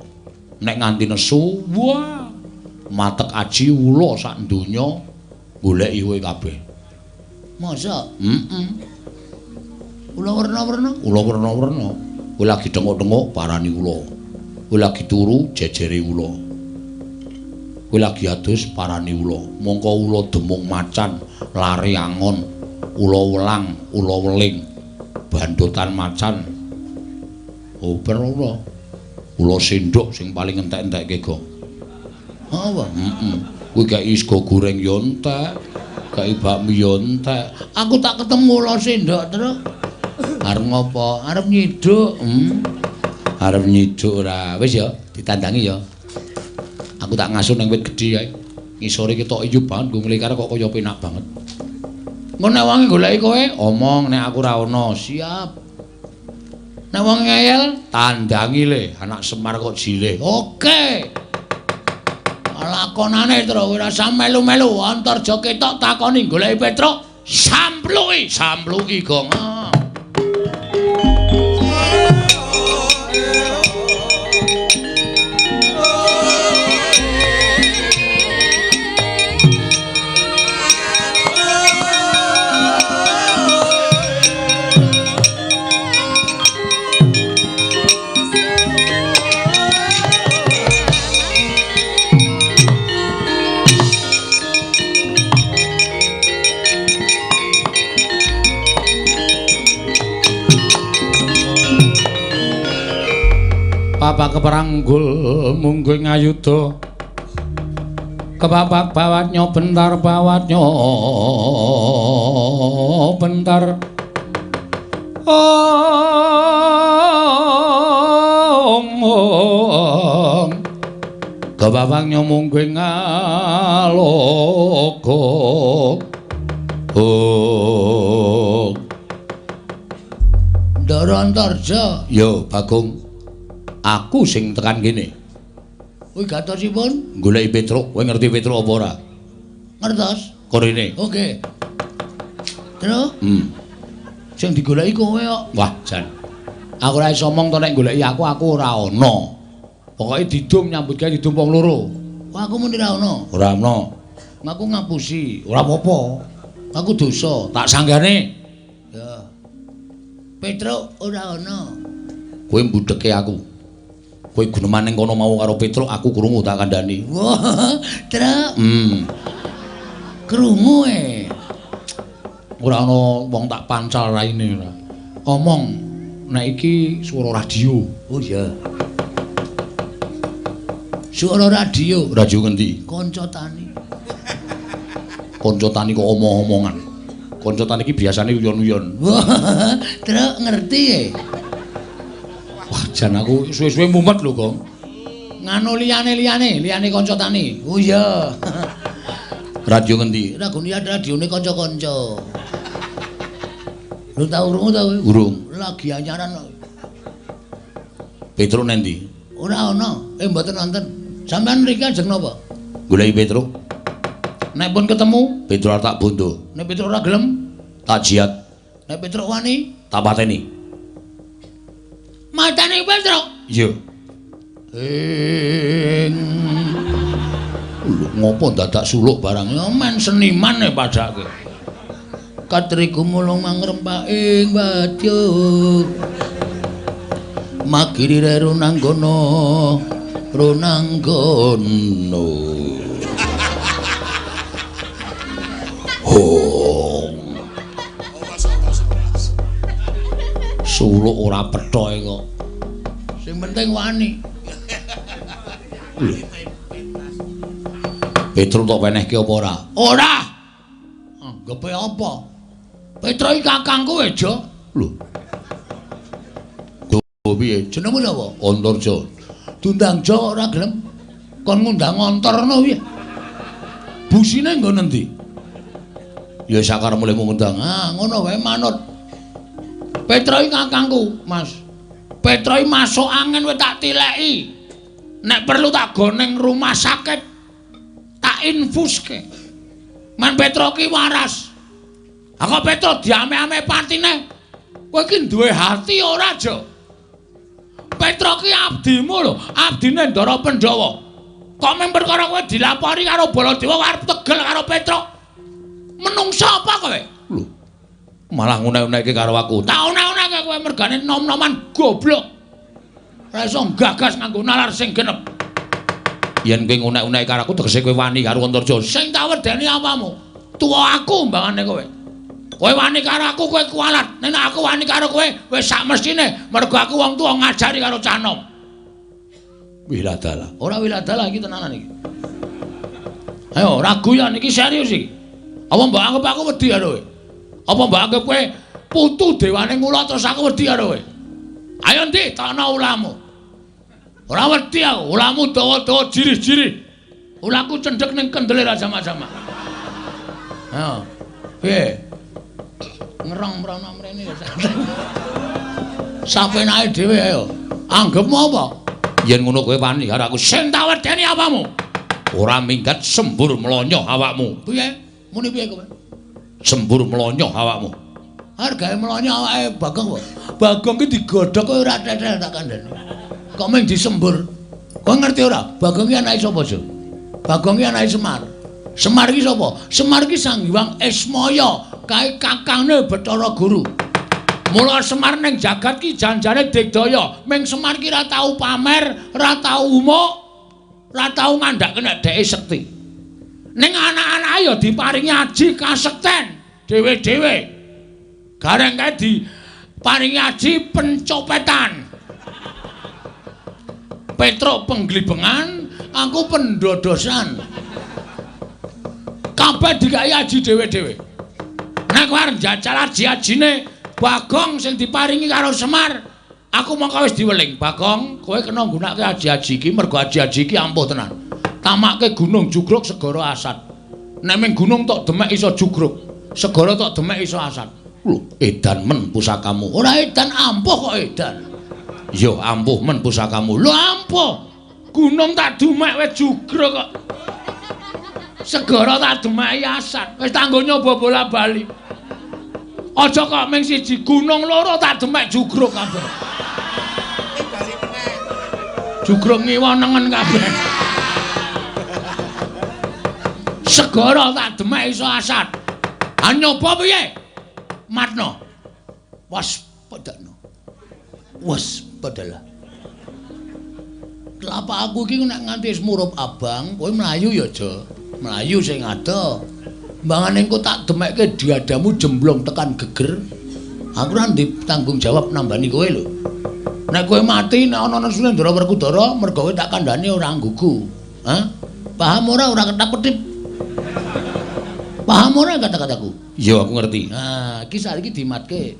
Nek nganti nesu, wah. Matek aji ula sak donya goleki kowe kabeh. Masa? Ula werna-werna. Ula werna-werna. Kowe lagi tengok-tengok parani ula. Kowe lagi turu jejere ula. Kowe lagi adus parani ula. Mongko ula demung macan, lari angon, ula welang, ula weling, bandotan macan. Oh, ben ula. Ula sendok sing paling entek-entekke go. Apa? Kowe gak sego goreng yo entek. Gak bakmi yo entek. Aku tak ketemu ula sendok terus. Arep ngopo? Arep nyiduk. Arep nyiduk ora. Wis ya, ditandangi ya. Aku tak ngasuh ning wit gedhi ae. Ngisore ketok iyu banget nggo nglikar kok kaya penak banget. Engko nek wong goleki kowe, omong nek aku ora ana, siap. Nek wong ngeyel, tandangi le, anak Semar kok jileh. Oke. Lakonane terus ora usah melu-melu, Antarja ketok takoni goleki Petruk, sampluki gong. Bapak keperanggul mungguh ngayuda kebapak bawatnya bentar bentar kebabaknya mungguh ngalogo Ndara Antarja. Yo Bagong, aku sing tekan kene. Kowe gatosipun goleki Petruk. Kowe ngerti Petruk apa ora? Ngertos. Korene. Oke. Terus? Sing digoleki kowe kok. Wah, jan. Aku ora iso omong to nek goleki aku ora ana. Pokoke didum nyambut gawe didum wong loro. Wah, aku muni ora ana. Ora ana. Aku ngapusi, ora apa-apa. Aku dosa, tak sanggane. Ya. Petruk ora ana. Kowe mbudheke aku. Kowe guneman ning kono mau karo Petruk, aku krungu tak kandhani. Wah, Truk. Krungu Ora ana wong tak pancal raine ora. Omong nek iki swara radio. Oh iya. Swara radio. Radio ngendi? Kanca tani. Kanca tani kok omong-omongan. Kanca tani iki biasane uyon-uyon. Wah, Truk ngerti Wah, jan aku suwe-suwe mumet lho, Gong. Nganu liyane kanca tani. Oh iya. Radio ngendi? Radione kanca-kanca. Lu tau urung ta kowe? Urung. Lagi anyaran kok. Petruk nendi? Ora ana. Mboten wonten. Sampeyan mriki ajeng napa? Goleki Petruk. Nek pun ketemu, Petruk tak bondo. Nek Petruk ora gelem, tak jiat. Nek Petruk wani, tak pateni. Matane Petruk? Iya. Ngopo dadak suluk barang? Ya men seniman padake. Katriku mulung mangrempaking wadya. Magiri runanggono. Suluk ora pethoke kok. Sing penting wani. Petruk tok wenehke apa ora? Ora. Anggepe apa? Petruk iki kakangku ejo. Lho. Go piye? Jenengmu napa? Antarja. Tundang Jo ora gelem. Kon ngundang Antarna piye? Busine nggo nendi? Ya sakarep mulih ngundang. Ngono wae manut. Petruk iki kakangku, Mas. Petruk iki masuk angin wis tak tileki. Nek perlu tak goneng rumah sakit. Tak infuske. Man Petruk iki waras. Aku Petruk diame-ame patine. Kowe iki duwe hati ora, Jo? Petruk iki abdimu lho, abdine Ndara Pandhawa. Kok mung perkara kowe dilapori karo Baladewa arep tegel karo Petruk. Menungsa apa kowe? Lho, Malah ngune-uneke karo aku. Tak une-uneke kowe mergane nom-noman goblok. Ora iso gagas nganggo nalar sing genep. Yen kowe ngune-uneke karo aku tegese kowe wani karo Antarja. Sing tak wedeni apamu? Tuwa aku mbangane kowe. Kowe wani karo aku kowe kualat. Nek aku wani karo kowe wis sak mestine mergo aku wong tuwa ngajari karo cah nom. Wiladala. Ora wiladala iki tenanan iki. Ayo ora guyon iki serius iki. Apa mbok anggap aku wedi karo kowe? Apa mbok anggap kowe putu dewane ngula terus aku wedi karo kowe? Ayo ndi takno ulamu. Ora wedi aku, ulamu dawa-dawa jirih-jirih. Ulaku cendhek ning kendele ra jama-jama. Ayo. Piye? Ngerong mrono mrene ya. Sapenake dhewe ayo. Anggepmu apa? Yen ngono kowe wani karo aku sing tak wedeni apamu? Ora minggat sembur melonyoh awakmu. Piye? Muni piye kowe? Sembur melonyoh awakmu. Hargae melonyoh awake Bagong kok. Bagong ki digodhog kowe ora tetel tak kandhani. Kok mung disembur. Kowe ngerti ora? Bagong ki anake sapa, Jo? Bagong ki anake Semar. Semar ki sapa? Semar ki Sang Hyang Ismaya, kae kakangne Bathara Guru. Mula Semar ning jagat ki janjane digdaya. Ming Semar ki ra tau pamer, ra tau umuk, ra tau ngandhake nek dheke sekti. Ning anak-anak ya diparingi aji kasekten dhewe-dhewe. Gareng kae diparingi aji pencopetan. Petruk penglibengan, aku pendodosan. Kabeh dikai aji dhewe-dhewe. Nek arep njajal aji-ajine Bagong sing diparingi karo Semar, aku mongko wis diweling. Bagong, kowe kena nggunakake aji-aji iki mergo aji-aji iki ampuh tenan. Tamakke Gunung Jugruk segara asat. Nek ming gunung tok demek iso jugruk, segara tok demek iso asat. Lho, edan men pusakamu. Ora edan ampuh kok edan. Yo ampuh men pusakamu. Lho ampuh. Gunung tak demek wis jugruk kok. Segara tak demeki asat. Wis tanggo nyoba bola-bali. Aja kok ming siji gunung loro tak demek jugruk kabeh. Jugruk ngiwonengen kabeh. Segara tak demek iso asat. Ha nyoba piye? Matno. Waspadana. Waspadalah. Tlapak aku iki nek nganti wis murup abang, kowe mlayu ya aja. Mlayu sing ado. Mbangane engko tak demekke diadamu jemblong tekan geger. Aku ora ndek tanggung jawab nambani kowe lho. Nek kowe mati nek ana Sunendra Werkudara mergo kowe tak kandhani ora nggugu. Hah? Paham ora ketap-ketip? Paham ora kata-kataku? Iya aku ngerti. Nah, iki saiki dimatke.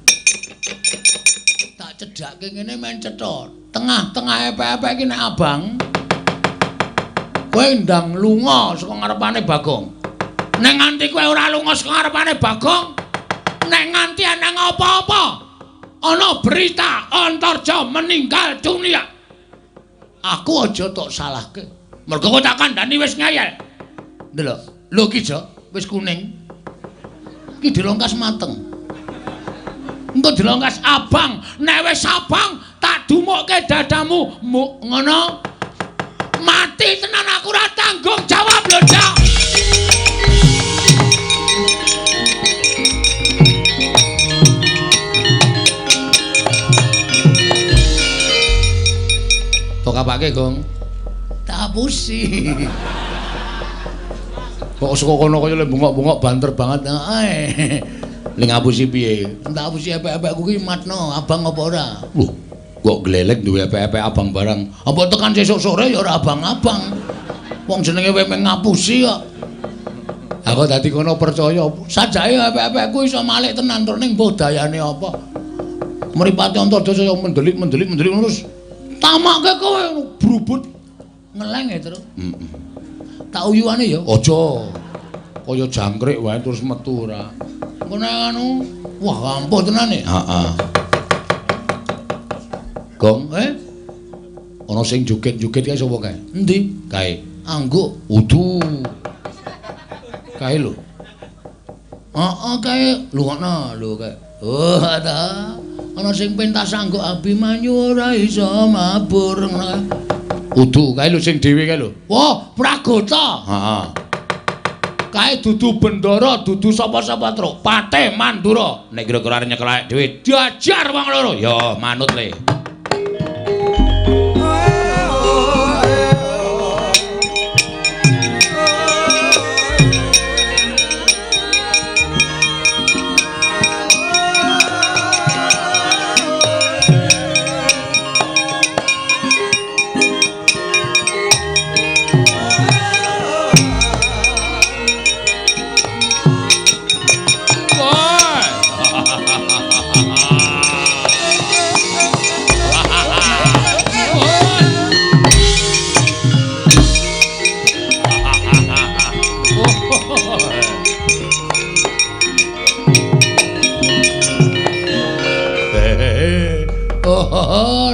Tak cedhake ngene men cetha. Tengah-tengah epek-epek iki nek abang kowe ndang lunga saka ngarepane Bagong. Nek nganti kowe ora lunga saka ngarepane Bagong, nek nganti ana apa-apa, ana berita Antarja meninggal dunia. Aku aja tok salahke. Mergo kowe tak kandhani wis ngayal. Ndelok, lho iki Jo, wis kuning. Iki dilongkas mateng. Engko dilongkas abang, nek wis abang tak dumukke dadamu. Ngono. Mati tenan aku ora tanggung jawab lho, Dak. Tok apake, Gong? Tak apusi. Kok saka kono kaya bungok-bungok banter banget. Ae. Li ngapusi piye? Tak apusi epek-epekku ki matno, abang apa ora? Lho, kok glelek duwe epek-epek abang barang. Apa tekan sesuk sore ya ora abang-abang. Wong jenenge kowe ngapusi kok. Aku dadi kono percaya, sajake epek-epekku iso malik tenan tur ning mbuh dayane apa. Mripate Antarja saya mendelik terus tamakke kowe brubut ngeleng ya terus. Tak uyuane ya. Aja. Kaya jangkrik wae terus metu ora. Engko nek anu, wah ampuh tenan e. Heeh. Gong, ana sing joget-joget kae sapa kae? Endi? Kae. Angguk. Udu. Kae lho. Heeh kae. Lho ngono lho kae. Oh, ta. Ana sing pentas angguk Abimanyu ora iso mabur ngono kae. Udu kae lho sing dhewe kae lho. Wah, Pragota. Heeh. Kae dudu Bendara, dudu sapa-sapa truk. Patih Mandura. Nek kira-kira arep nyekel awake dhewe diajar wong loro. Ya manut le.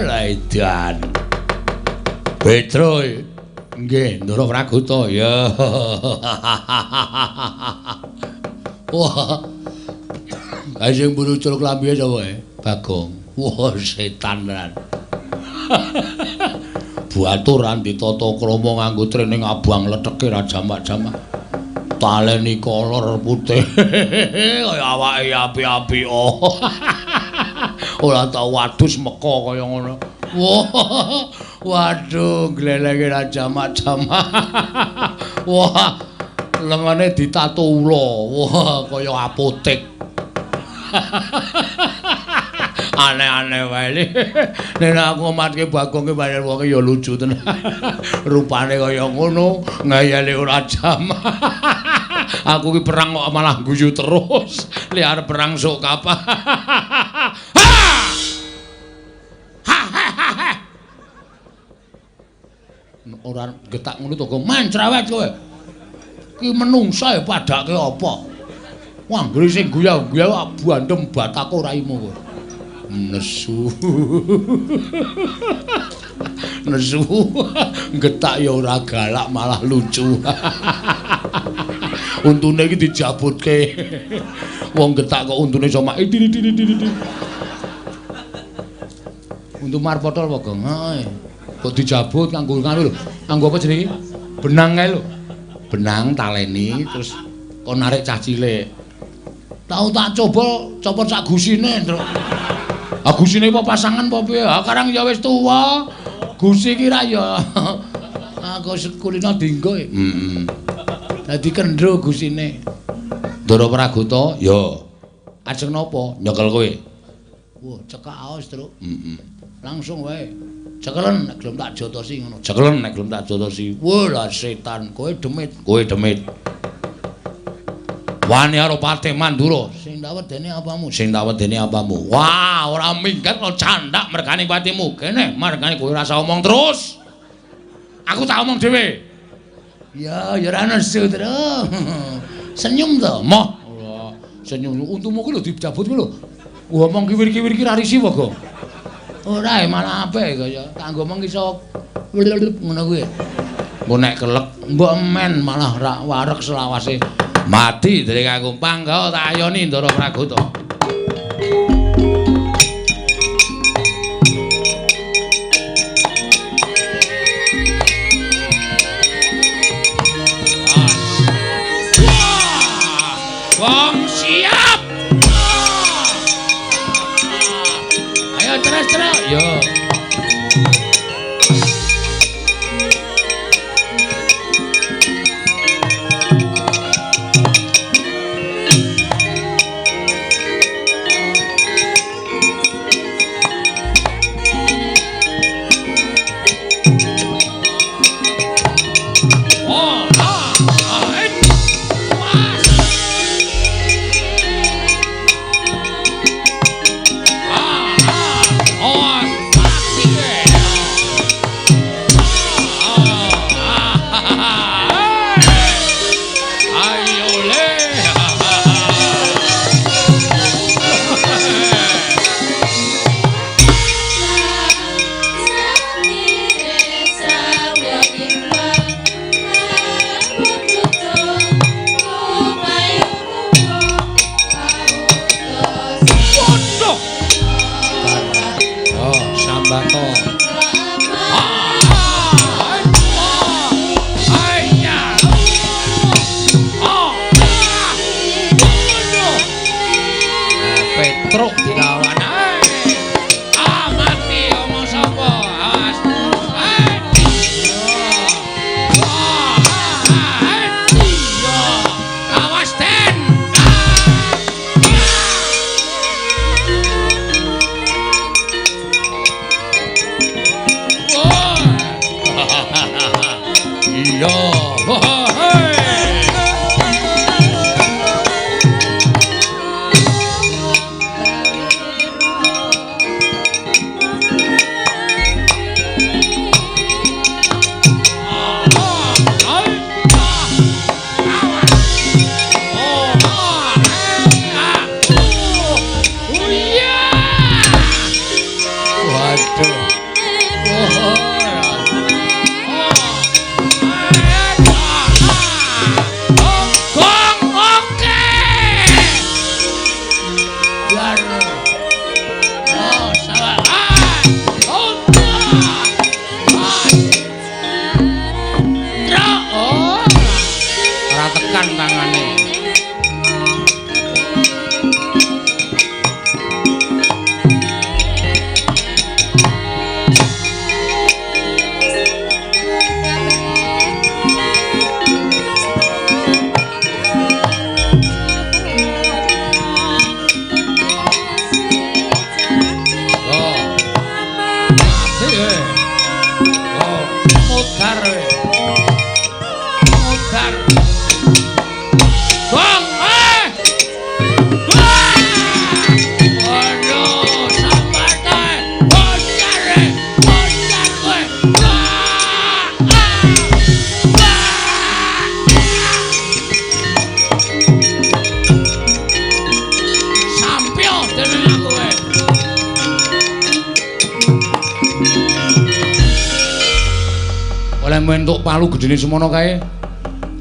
Laidan Petro nggih Ndara Praguta ya wah kae sing burucul klambihe sapa Bagong wah setan tenan buaturan ditata krama nganggo trening abang leteke ra jamak-jamak taleni kolor putih kaya awake api-api ora tau wadus meko kaya ngono. Wah, waduh, glelenge ra jamak-jamak. Wah, lengane ditato ula. Wah, kaya apotek. Aneh-aneh wae. Nek aku ngomatke Bagong ki pancen wong ya lucu tenan. Rupane kaya ngono, ngayale ora jamak. Aku ki perang kok malah guyu terus. Liar perang sok kapan. Ora getak ngono to, main cerewet kowe. Ki menungsa ya padake apa? Wah, nggri sing guyah-guyah bandem batako raimu kowe. Nesu. Nesu. Getak ya ora galak malah lucu. Untune iki dijabutke. Wong getak kok untune somak. Untu marpotol apa, Gong? Kok dijabut nganggo lho. Nganggo apa jenenge? Benang kae lho. Benang taleni terus kon narik cah cilik. Tau tak coba copot sak gusine, Truk. Ah gusine apa pasangan apa piye? Ah karang ya wis tuwa. Gusi ki ra ya. Aku sekulina dinggo. Dadi kendro gusine. Ndara Praguta, ya. Ajeng napa? Nyekel kowe. Wah, cekak aos, Truk. Langsung wae. Cekelen nek gelem tak jotosi ngono. Cekelen nek gelem tak jotosi. Wah, lah setan, kowe demit. Wani karo Patih Mandura. Sing tak wedeni apamu? Wah, ora minggat kok candak mergane patimu. Kene, mergane kowe rasa omong terus. Aku tak omong dhewe. Ya, ya ora nesu terus. Senyum to, moh. Ora, senyum. Untumu ki lho dicabut ki lho. Ngomong kiwir-kiwir ki ra risi wae, Gong. Ora malah apik kaya kanggo mong iso ngono kuwi. Engko nek kelek mbok men malah ra wareg selawase. Mati dening aku panggawa tak ayoni Ndara Praguta. Wong siap. Ayo terus. Yo. Mentuk palu gedene semono kae.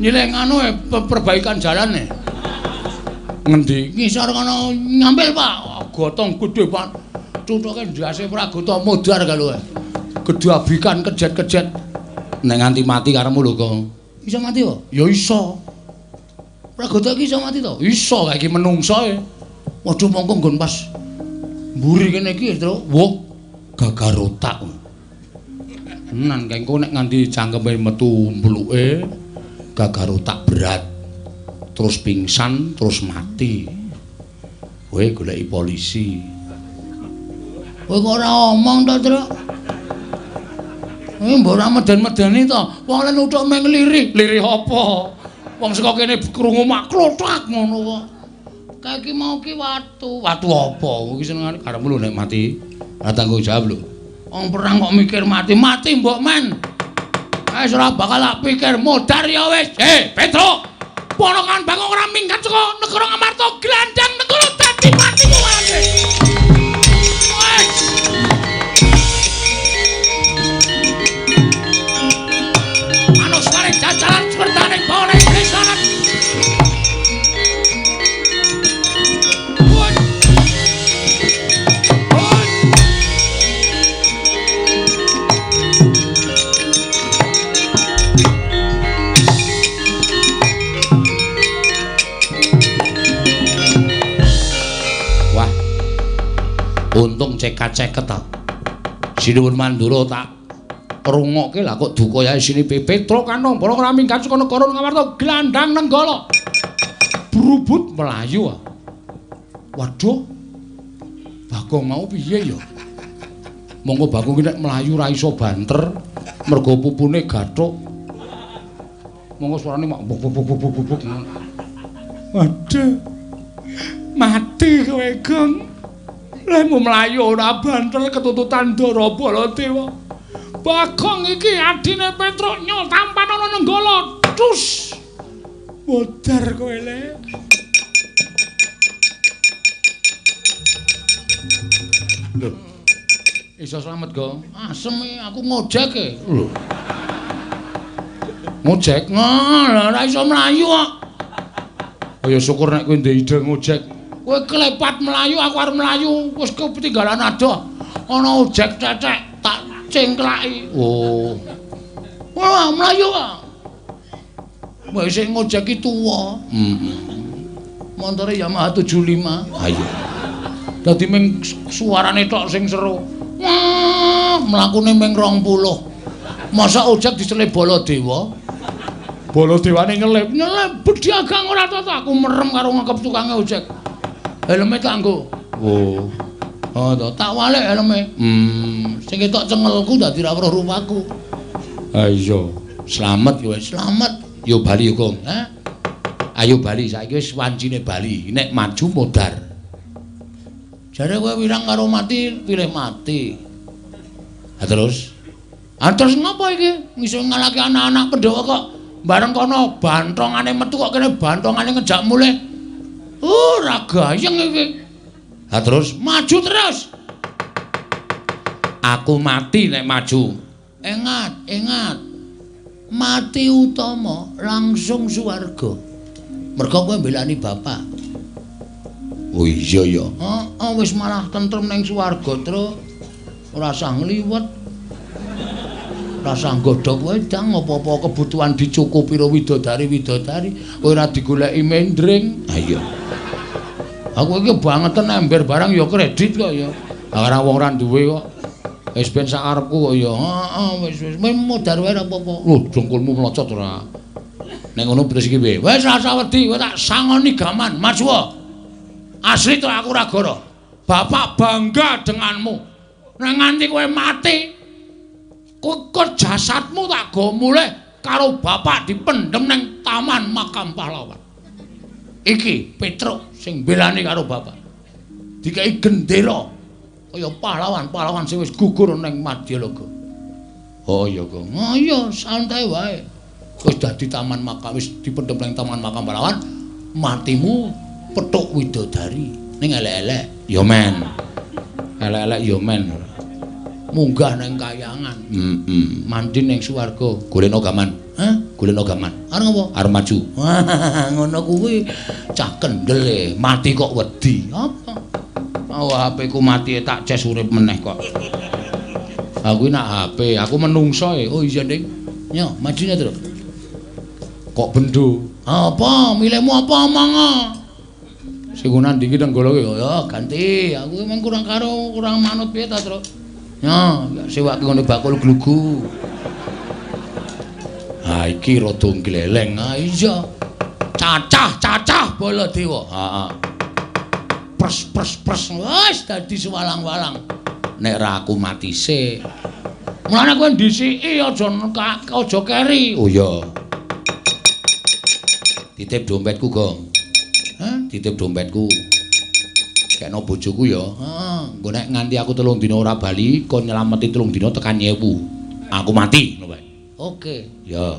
Nyileng anu perbaikan jalan e. Ngendi? Ngisor kono ngambil, Pak. Gotong gedhe, Pak. Cuthuke ndase pragota modar kalau. Gedabikan kejet-kejet. Nek nganti mati karemu lho, Kang. Iso mati kok? Ya iso. Pragota iki iso mati to? Iso, kae iki menungso e. Waduh mongko nggon pas mburi kene iki, Tru. Wah, gagar otak. Nan kengko nek nganti cangkeme metu mbluke gagar otak berat. Terus pingsan, terus mati. Kowe goleki polisi. Kowe kok ora omong to, Tru? Mbok ora meden-medeni to. Wong lan uthuk meng lirih. Lirih apa? Wong saka kene krungu mak klothak ngono kok. Kae iki mau ki watu. Watu apa? Iki senengane karepmu lho nek mati. Ora tanggung jawab lho. Wong perang kok mikir mati mbok men. Wis ora bakal tak pikir modar ya wis. Petro. Ponokan Bagong ora minggat saka negara Ngamarta glandang negara dadi mati kuwi. Wis. Manus mari jajalan sepertane bone krisanan. Untung ceket-ceket ta. Sinuwun Mandura tak rungokke lah kok duka yae sini Petro Kanong para ora minggat saka negara Ngamarta glandang nenggala. Brubut melayu. Waduh. Bagong mau piye ya? Monggo Bagong ki nek melayu ra iso banter mergo pupune gathuk. Monggo suarane mak buk. Waduh. Mati kowe, Gong. Lemu mlayu ora banter ketututan Ndara Baladewa. Bagong iki adine Petro nyol tampan ana nenggala. Cus. Modar kowe le. Lho. Iso slamet, Gong. Asem aku ngojek e. Lho. Ngojek? Ora iso mlayu kok. Oh ya syukur nek kowe ndek ide ngojek. Kowe klepat melayu, aku arep melayu, wis ketinggalan adoh. Ana ojek cecek tak cengklaki. Oh. Wah, melayu kok. Wah, sing ngojek iki tuwa. Montore Yamaha 75. Ayo. Dadi ming suarane tok sing seru. Wah, mlakune ming 20. Masa ojek dicelip Baladewa? Baladewane nyelip bedhiagang ora to aku merem karo ngekep tukange ojek. Helme tak nggo. Oh. Oh, to tak walik helme. Sing ketok cengelku dadi ra weruh rupaku. Ha iya. Slamet yo wis, slamet. Yo bali yo, Gong. Ha? Ayo bali saiki wis wancine bali. Nek maju modar. Jare kowe wirang karo mati, pilih mati. Ha terus? Ha terus ngapa iki? Iso ngalake anak-anak Pandhawa kok bareng kono bantongane metu kok kene bantongane ngejak mulih. Ora gayeng iki. Ha terus maju terus. Aku mati nek maju. Ingat. Mati utama langsung swarga. Mergo kowe mbelani bapak. Oh iya ya. Wis malah tentrem ning swarga, Tru. Ora usah ngliwet. Ora usah nggodhog wedang apa-apa kebutuhan dicukupi karo widodari. Ora digoleki mendring. Ha iya. Aku iki bangeten ember barang ya kredit kok ya. Ora wong ora duwe kok. Wis ben sak arepku kok ya. Wis modar wae ora apa-apa. Lho, dengkulmu mlocot ora. Nek ngono terus iki piye? Wis rasa wedi, kowe tak sangoni gaman, Majwa. Asli to aku ora goro. Bapak bangga denganmu. Nek nganti kowe mati, kok jasadmu tak go mulih karo bapak dipendhem ning Taman Makam Pahlawan. Iki Petruk sing belani karo bapak. Dikai gendera kaya pahlawan sing wis gugur ning Madyalaga. Oh iya, Kang. Oh iya, santai wae. Wis dadi Taman Makam, wis dipendhem ning Taman Makam Pahlawan, matimu petuk widodari ning elek-elek. Ya men. Elek-elek ya men. Munggah ning kayangan. Mandi ning swarga. Golekno gaman. Hah? Golekno gaman. Arep ngopo? Arep maju. Ngono kuwi cah kendel e. Mati kok wedi. Apa? Oh, HP ku mati tak ces urip meneh kok. Aku nak HP, aku menungso e. Oh iya, Ding. Yo, majune terus. Kok bendo? Apa? Milihmu apa omong? Sing ndi iki tenggoloke ya ganti. Aku memang kurang manut piye ta, Tru? Ya, sewake ngene bakul glugu. Ha iki rada gleleng. Ha iya. Cacah Baladewa. Heeh. Pres wis dadi sewalang-walang. Nek ra aku mati sik. Mulane kowe ndisiki aja keri. Oh iya. Titip dompetku, Gong. Hah? Titip dompetku. Kekno bojoku ya. Engko nek nganti aku 3 dina ora bali, kon nyelameti 3 dina tekan 1000. Aku mati, ngono wae. Oke. Ya.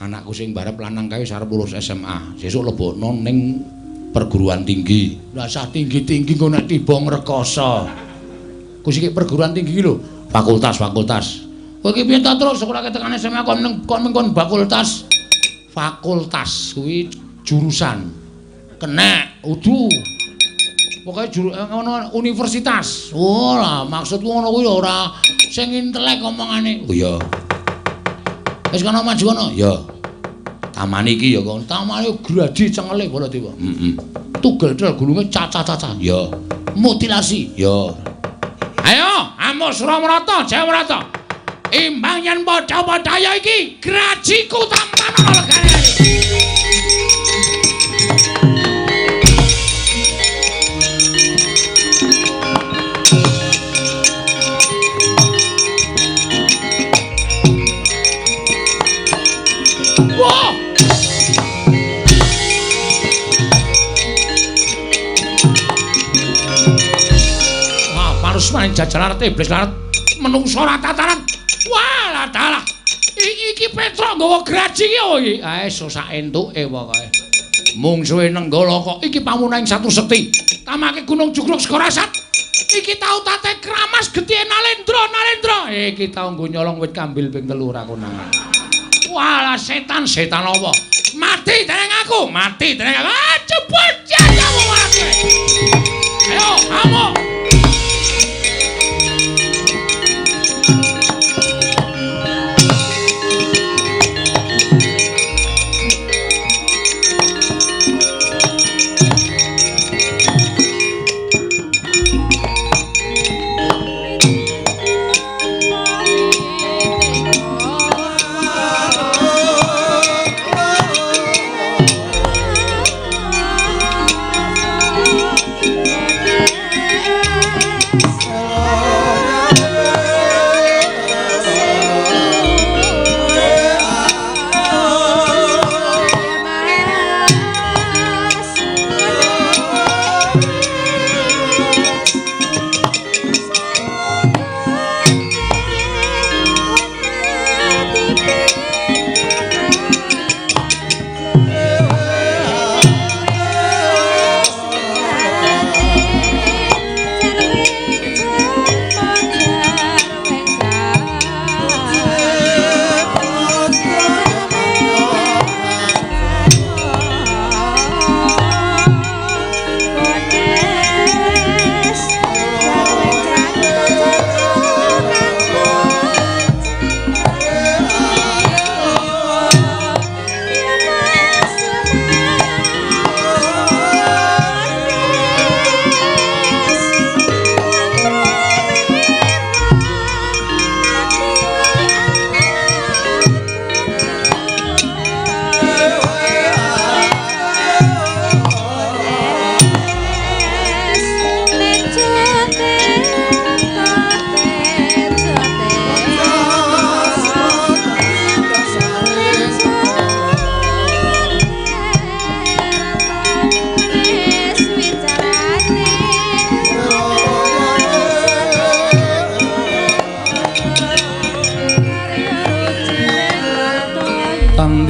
Anakku sing barep lanang kae wis arep lulus SMA. Sesuk lebokno ning perguruan tinggi. Lah sah tinggi-tinggi kok nek tiba ngrekoso. Ku sik perguruan tinggi iki lho, fakultas. Kowe iki piye ta terus sekolah tekan SMA kon fakultas. Fakultas kuwi jurusan. Kenek, udu. Pokoke ngono universitas. Oh lah, maksudku ngono kuwi ora sing intelek omongane. Oh iya. Wis kono maju kono? Ya. Taman iki ya kon. Taman yo gradi cengele Baladewa. Tugel-tugel gulunge cacah-cacah. Ya. Mutilasi. Ya. Ayo, Amos Suramrata, Jayawrata. Imbang yen padha-padha ya iki grajiku tampan ana legane. Wah! Wah, parusmaning jajaran iblis larat menungso ora tataran. Wah, dalah. Iki Petruk nggawa graji iki oh iki. Ae susah entuke pokoke. Mungsuhe Nenggala kok iki pamunaing satu sekti. Tamake Gunung Jugruk Sekorasat. Iki tau tate kramas Getih Nalendra. Iki tau nggo nyolong wit kambil ping 3 ora konangan. Walah setan apa? Mati dening aku. Cepet jajamu mati. Ayo, kamu.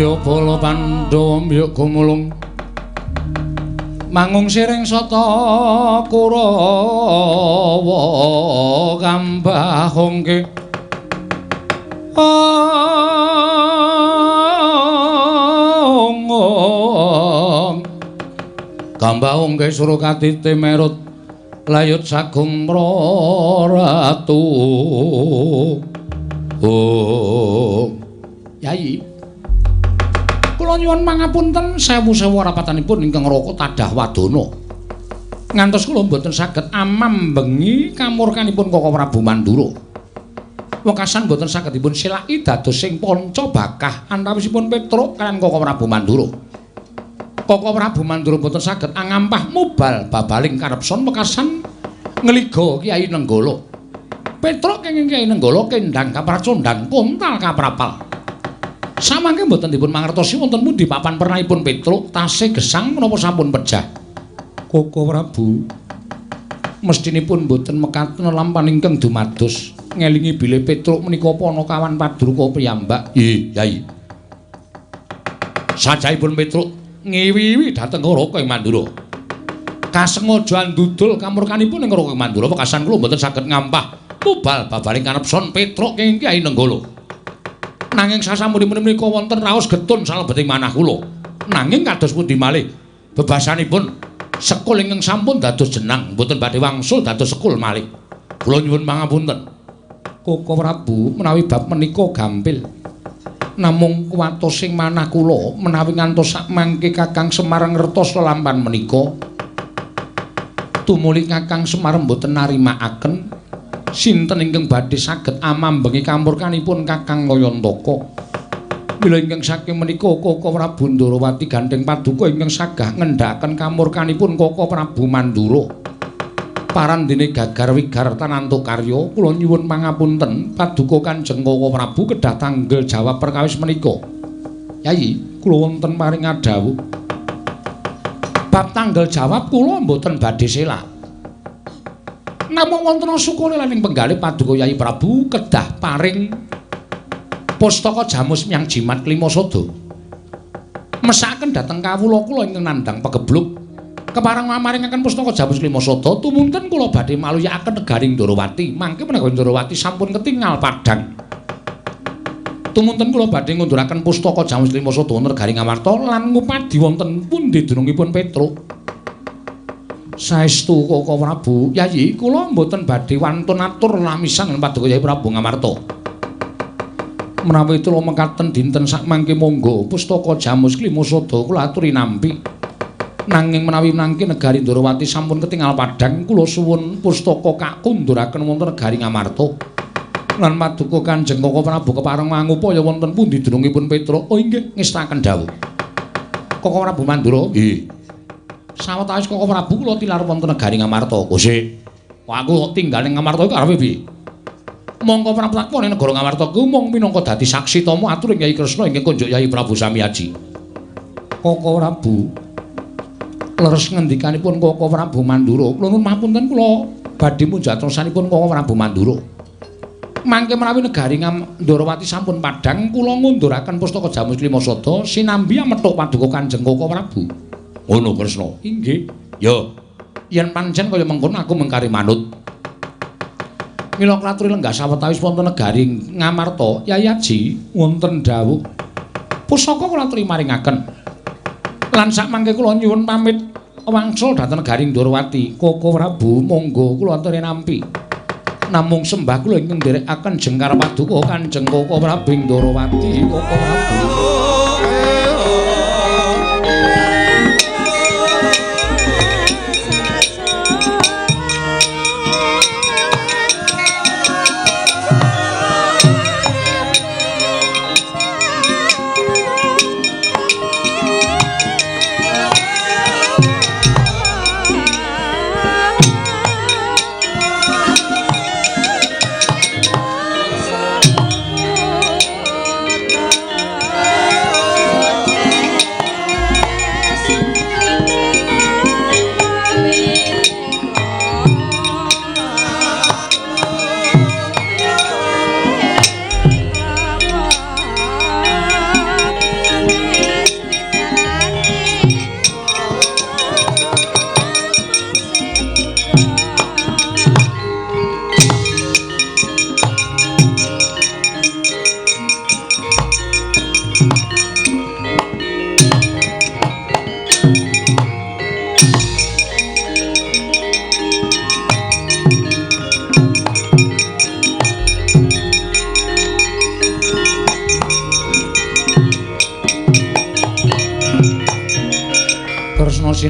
Sandya bala Pandhawa mbiya gumulung mangung sireng sata Kurawa kambah hongke kambah hongke Surakati merut layut sagung Ratu Yai kula nyuwun pangapunten sewu-sewu rapatanipun ingkang raka tadah wadana ngantos kula mboten saged amambengi kamurkanipun Koko Prabu Mandura wekasan mboten saged dipun silaki dados sing panca bakah antawisipun Petruk kaliyan Koko Prabu Mandura Koko Prabu Mandura mboten saged angampah mubal babaling karepson wekasan ngeliga Kyai Nenggala Petruk kenging Kyai Nenggala kendhang kapracondhang kontal kaprapal samangke mboten dipun mangertosi wonten pundi papan pernahipun Petruk tasih gesang menapa sampun pejah Koko Prabu mestinipun mboten mekaten lampahan ingkang dumados ngelingi bilih Petruk menika Panakawan Padruka piyambak nggih Yai sajaipun Petruk ngiwi-iwi dhateng Raka ing Mandura kasengaja ndudul kamurkanipun ing Raka ing Mandura wekasan kula mboten saged ngampah mubal babaling karepson Petruk kenging Kyai Nenggala nanging sasampunipun menika wonten raos getun salebeting manah kula nanging kados pundi malih bebasanipun sekul ingkang sampun dados jenang mboten badhe wangsul dados sekul malih kula nyuwun pangapunten Koko Prabu menawi bab menika gampil namung kuwatosing manah kula menawi ngantos sakmangke Kakang Semar ngertos lelampahan menika tumuli Kakang Semar mboten narimakaken sinten ingkang badhe saged amambengi kamurkanipun Kakang Nayantaka mila ingkang saking menika Koko Prabu Ndarawati gandeng paduka ingkang sagah ngendhakaken kamurkanipun Koko Prabu Mandura parandene gagar wigar tanantu karya kula nyuwun pangapunten paduka Kanjeng Koko Prabu kedah tanggel jawab perkawis menika Yai kula wonten paring adhawuh bab tanggel jawab kula mboten badhe selak namung wonten sukune lan ing penggalih paduka Yai Prabu kedah paring pustaka jamus miyang jimat lima sada mesakaken dhateng kawula kula ingkang nandhang pagebluk kepareng maringaken pustaka jamus lima sada tumunten kula badhe maluyakaken negaring Ndarawati mangke menawi Ndarawati sampun ketingal padhang tumunten kula badhe ngunduraken pustaka jamus lima sada wonten negaring Amarta lan ngupadi wonten pundi dunungipun Petruk saestu Koko Prabu Yai kula mboten badhe wantun atur lamisan paduka Yai Prabu Ngamarta menawi kula mekaten dinten sakmangke monggo pustaka jamus lima sada kula aturi nampi nanging menawi mangke negari Ndarawati sampun ketingal padhang kula suwun pustaka kakunduraken wonten negari Ngamarta lan paduka Kanjeng Koko Prabu kepareng mangupaya wonten pundi dunungipun Petruk oh inggih ngestaken dawuh Koko Prabu Mandura nggih sawetawis Koko Prabu kula tilar wonten negari Ngamarta. Gusti, aku tinggal ning Ngamarta iku arepe piye? Monggo Prabu takon ning negara Ngamarta ku mung minangka dadi saksi tama atur ing Kyai Kresna inggih kunjuk Yai Prabu Samiaji. Koko Prabu leres ngendikanipun Koko Prabu Mandura, kula nuwun pamunten kula badhe munjatrosanipun Koko Prabu Mandura. Mangke menawi negari Ndarawati sampun padhang kula ngunduraken pustaka jamus lima sada sinambi amethuk paduka Kanjeng Koko Prabu. Ngono Kresna. Inggih. Ya. Yen pancen kaya mengkono aku mengkari manut. Mila klaturi lenggah sawetawis wonten negari Ngamarta, Yai Aji wonten dawuh. Pusaka kula aturi maringaken. Lan sakmangke kula nyuwun pamit wangsul dhateng negari Ndarawati. Koko Prabu monggo kula aturi nampi. Namung sembah kula ingkang nderekaken jengkar paduka Kanjeng Koko Prabu Ndarawati. Koko Prabu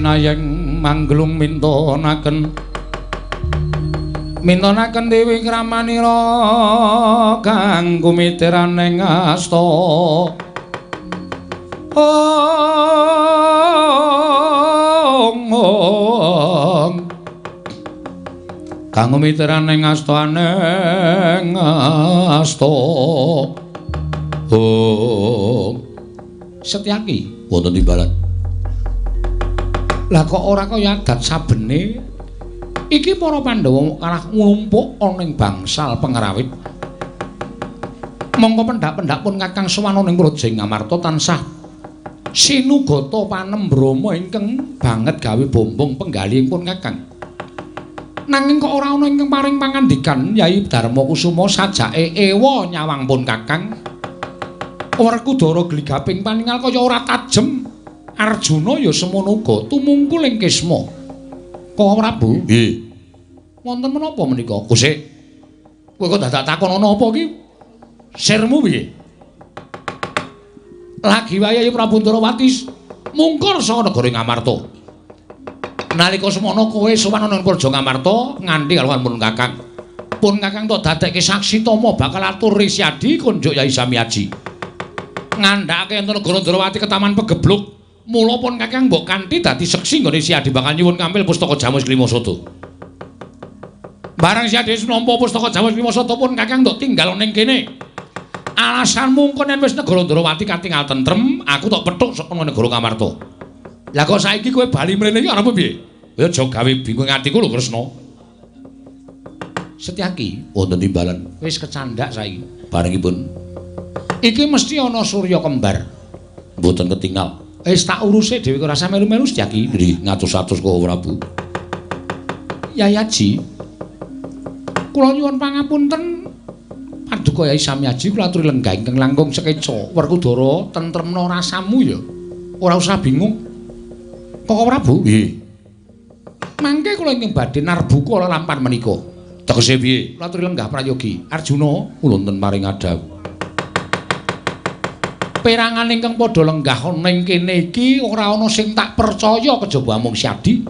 sinayeng manggelung mintonaken Dewi Kramanira kang kumitiraning asta kang kumitiraning astaning asta Setyaki wonten timbalan. Lah kok ora kaya adat sabene iki para Pandhawa kalah nglumpuk ana ing bangsal pengrawit. Monggo pendak-pendak pun Kakang Suwana ning Praja Ngamarta tansah sinugata panembrama ingkang banget gawe bombong penggalihipun Kakang. Nanging kok ora ana ingkang paring pangandikan Yai Darma Kusuma sajake ewa nyawang pun Kakang. Werkudara gligaping paningal kaya ora tajem. Arjuna ya semono uga tumungkul ing Kisma. Kok Prabu? Nggih. Wonten menapa menika? Gusik. Kowe kok dadak takon ana apa iki? Sirmu piye? Lagi wayahe Prabu Ndarawati mungkur saka negara Ngamarta. Nalika semono kowe sowan ana ing Praja Ngamarta nganti kalawan pun Kakang. Pun Kakang tok dadekke saksi tama bakal atur Risyadi kunjuk Yai Samyaji. Ngandhake enten negara Ndarawati ketaman pegebluk. Mula pun Kakang mbok kanthi dadi seksi nggone Siadi bakal nyuwun kampil pustaka Jamus Klimasada. Barang Siadi nampa pustaka Jamus Klimasada pun Kakang ndok tinggal ning kene. Alasanmu engko yen wis negara Ndarawati katingal tentrem, aku tok pethuk saka negara Ngamarta. Lah kok saiki kowe bali mrene iki arep piye? Ya aja gawe bingung atiku lho Kresna. Setyaki Wonten timbalan. wis kecandhak saiki. Barengipun iki mesti ana Surya kembar. Mboten ketingal. Wis tak uruse dhewe kok rasa melu-melu Setyaki. Nggih, ngatus-atus kok Prabu. Yayaji. Kula nyuwun pangapunten. Paduka Yai Samyaji kula aturi lenggah ingkang langkung sekeca. Werkudara tentremna rasamu ya. Ora usah bingung. Kok Prabu? Nggih. Mangke kula ingkang badhe narbuka lampahan menika. Tegese piye? Kula aturi lenggah prayogi. Arjuna wonten maring adhawu. Perangan ingkang padha lenggah ning kene iki ora ana sing tak percaya kejaba mung Siadi.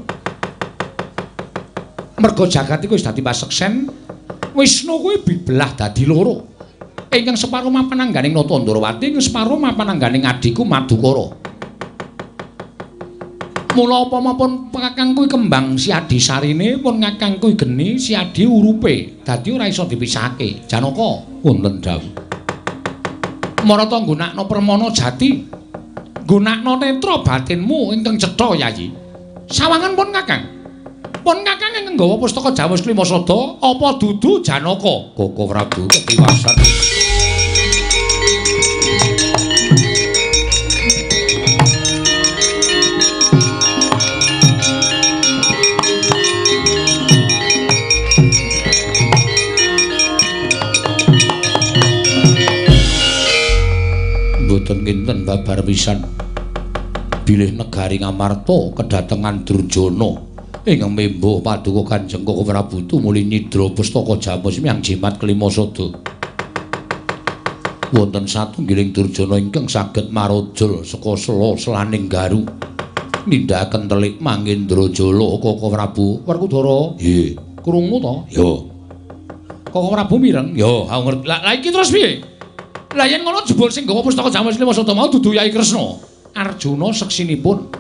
Merga jagat iku wis dadi paseksen, Wisnu kuwi bibelah dadi loro. Ingkang separo mapan angganing Nata Ndarawati, ing separo mapan angganing adiku Madukara. Mula upama pun Kakang kuwi kembang Siadi sarine, pun Kakang kuwi geni Siadi urupe, dadi ora iso dipisahake. Janaka wonten dawuh. Marata nggunakno permana jati. Nggunakno netra batinmu ingkang cetha Yayi. Sawangan pun Kakang. Pun Kakang ingkang nggawa pustaka Jamus Klimasada apa dudu Janaka? Koko Prabu ketiwasan. Boten kinten babar pisan bilih negari Ngamarta kedatengan Durjana ingkang membuh paduka Kanjeng Koko Prabu tumuli nyidra pustaka Jamus Miang Jimat Klimasada. Wonten satunggiling Durjana ingkang saged marajul saka sela-selaning garu nindakaken telik Mangendrajala Koko Prabu. Werkudara, Nggih. krungu to? Ya. Koko Prabu mireng? Ya, aku ngerti. Lah iki terus piye? Lah yen ngono jebul sing nggawa pustaka Jamus Klimasada mau dudu Yai Kresna. Arjuna seksinipun.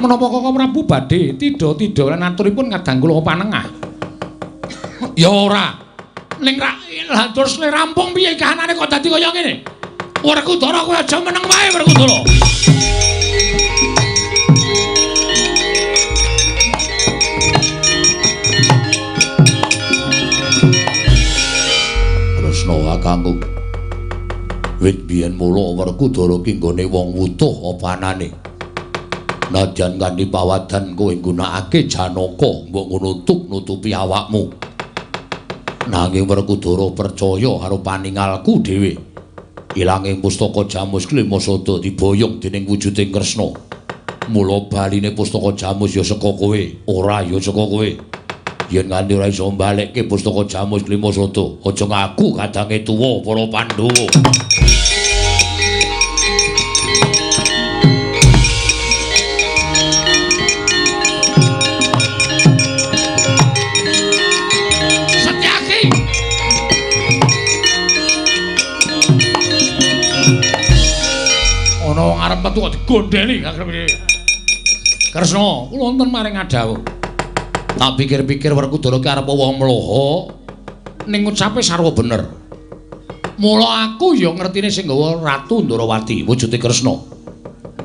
Menapa Koko Prabu badhe tida-tida lan aturipun kadang kula panengah? Ya ora. Ning lah terus le rampung piye kahanane kok dadi kaya ngene? Werkudara kowe aja meneng wae Werkudara. Kresna kakangku. Wit biyen mula Werkudara ki nggone wong wutuh apa anane. Nadyan kanthi pawadan kowe nggunakake Janaka mbok ngono nutupi awakmu. Nanging Werkudara percaya karo paningalku dhewe. Ilanging pustaka Jamus Klimasada diboyong dening wujuding Kresna. Mula baline pustaka Jamus ya saka kowe, ora ya saka kowe. Yen nganti ora iso mbalekke pustaka Jamus Klimasada, aja ngaku kadange tuwa para Pandhawa. Barang Patu kok digondheli Kresna, kula wonten maring adhawuh. Tak pikir-pikir Werkudara ki arep wong mloho ning ucape sarwa bener. Mula aku ya ngertine sing nggawa Ratu Ndarawati wujude Kresna.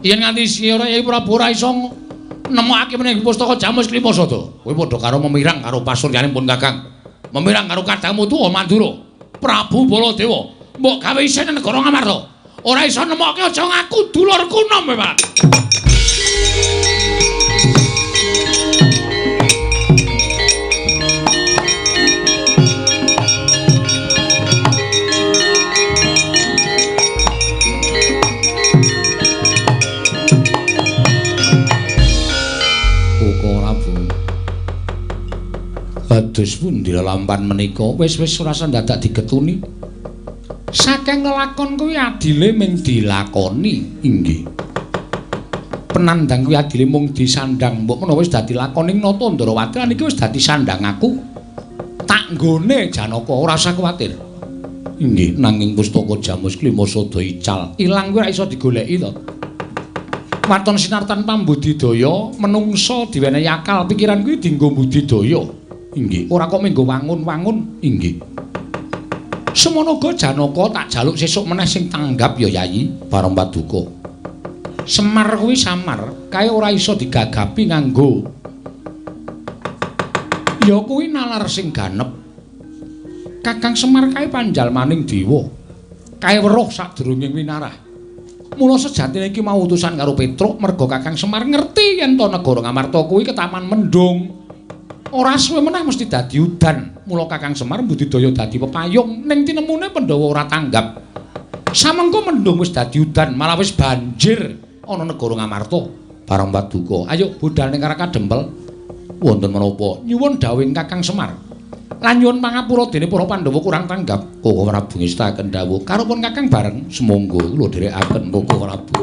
Yen nganti sira Yai Prabu ora iso nemokake meneh pustaka Jamus Klimasada, kowe padha karo memirang karo pasuryanipun Kakang. Memirang karo kadangmu tuwa Mandura. Prabu Baladewa, mbok gawe isin negara Ngamarta. Ora iso nemokke aja ngaku dulur kunom, Pak. Dados pundi lampahan menika wis-wis ora dadak digetuni. Saking nglakon kuwi adile mung dilakoni, inggih. Penandang kuwi adile mung disandang, mbok menawa wis dadi lakoning Nata Ndarawati lan iki wis dadi sandang aku. Tak nggone Janaka ora usah kuwatir. Inggih, nanging pustaka Jamus Klimasada ical, ilang kuwi ora iso digoleki to. Waton sinartan pambudidaya, menungsa diwenehi akal, pikiran kuwi dienggo budidaya. Inggih, ora kok menggo wangun-wangun, inggih. Semono uga Janaka tak jaluk sesuk meneh sing tanggap ya Yayi Barang Paduka. Semar kuwi samar, kae ora iso digagapi nganggo. Ya kuwi nalar sing ganep. Kakang Semar kae panjalmaning dewa. Kae weruh sadurunge winarah. Mula sejatine iki mau utusan karo Petruk merga Kakang Semar ngerti yen to negara Ngamarta kuwi ketaman mendung. Ora suwe meneh mesti dadi udan. Mula Kakang Semar budidaya dadi pepayung ning tinemune Pandhawa ora tanggap. Samengko mendung wis dadi udan, malah wis banjir ana negara Ngamarta. Barang Paduka, ayo budal ning Karaka Dempel. Wonten menapa nyuwun dawuh Kakang Semar. Lan nyuwun pangapura dene para Pandhawa kurang tanggap. Koko Prabu ngestaken dawuh karo pun Kakang bareng semonggo kula dherekaken Koko Prabu.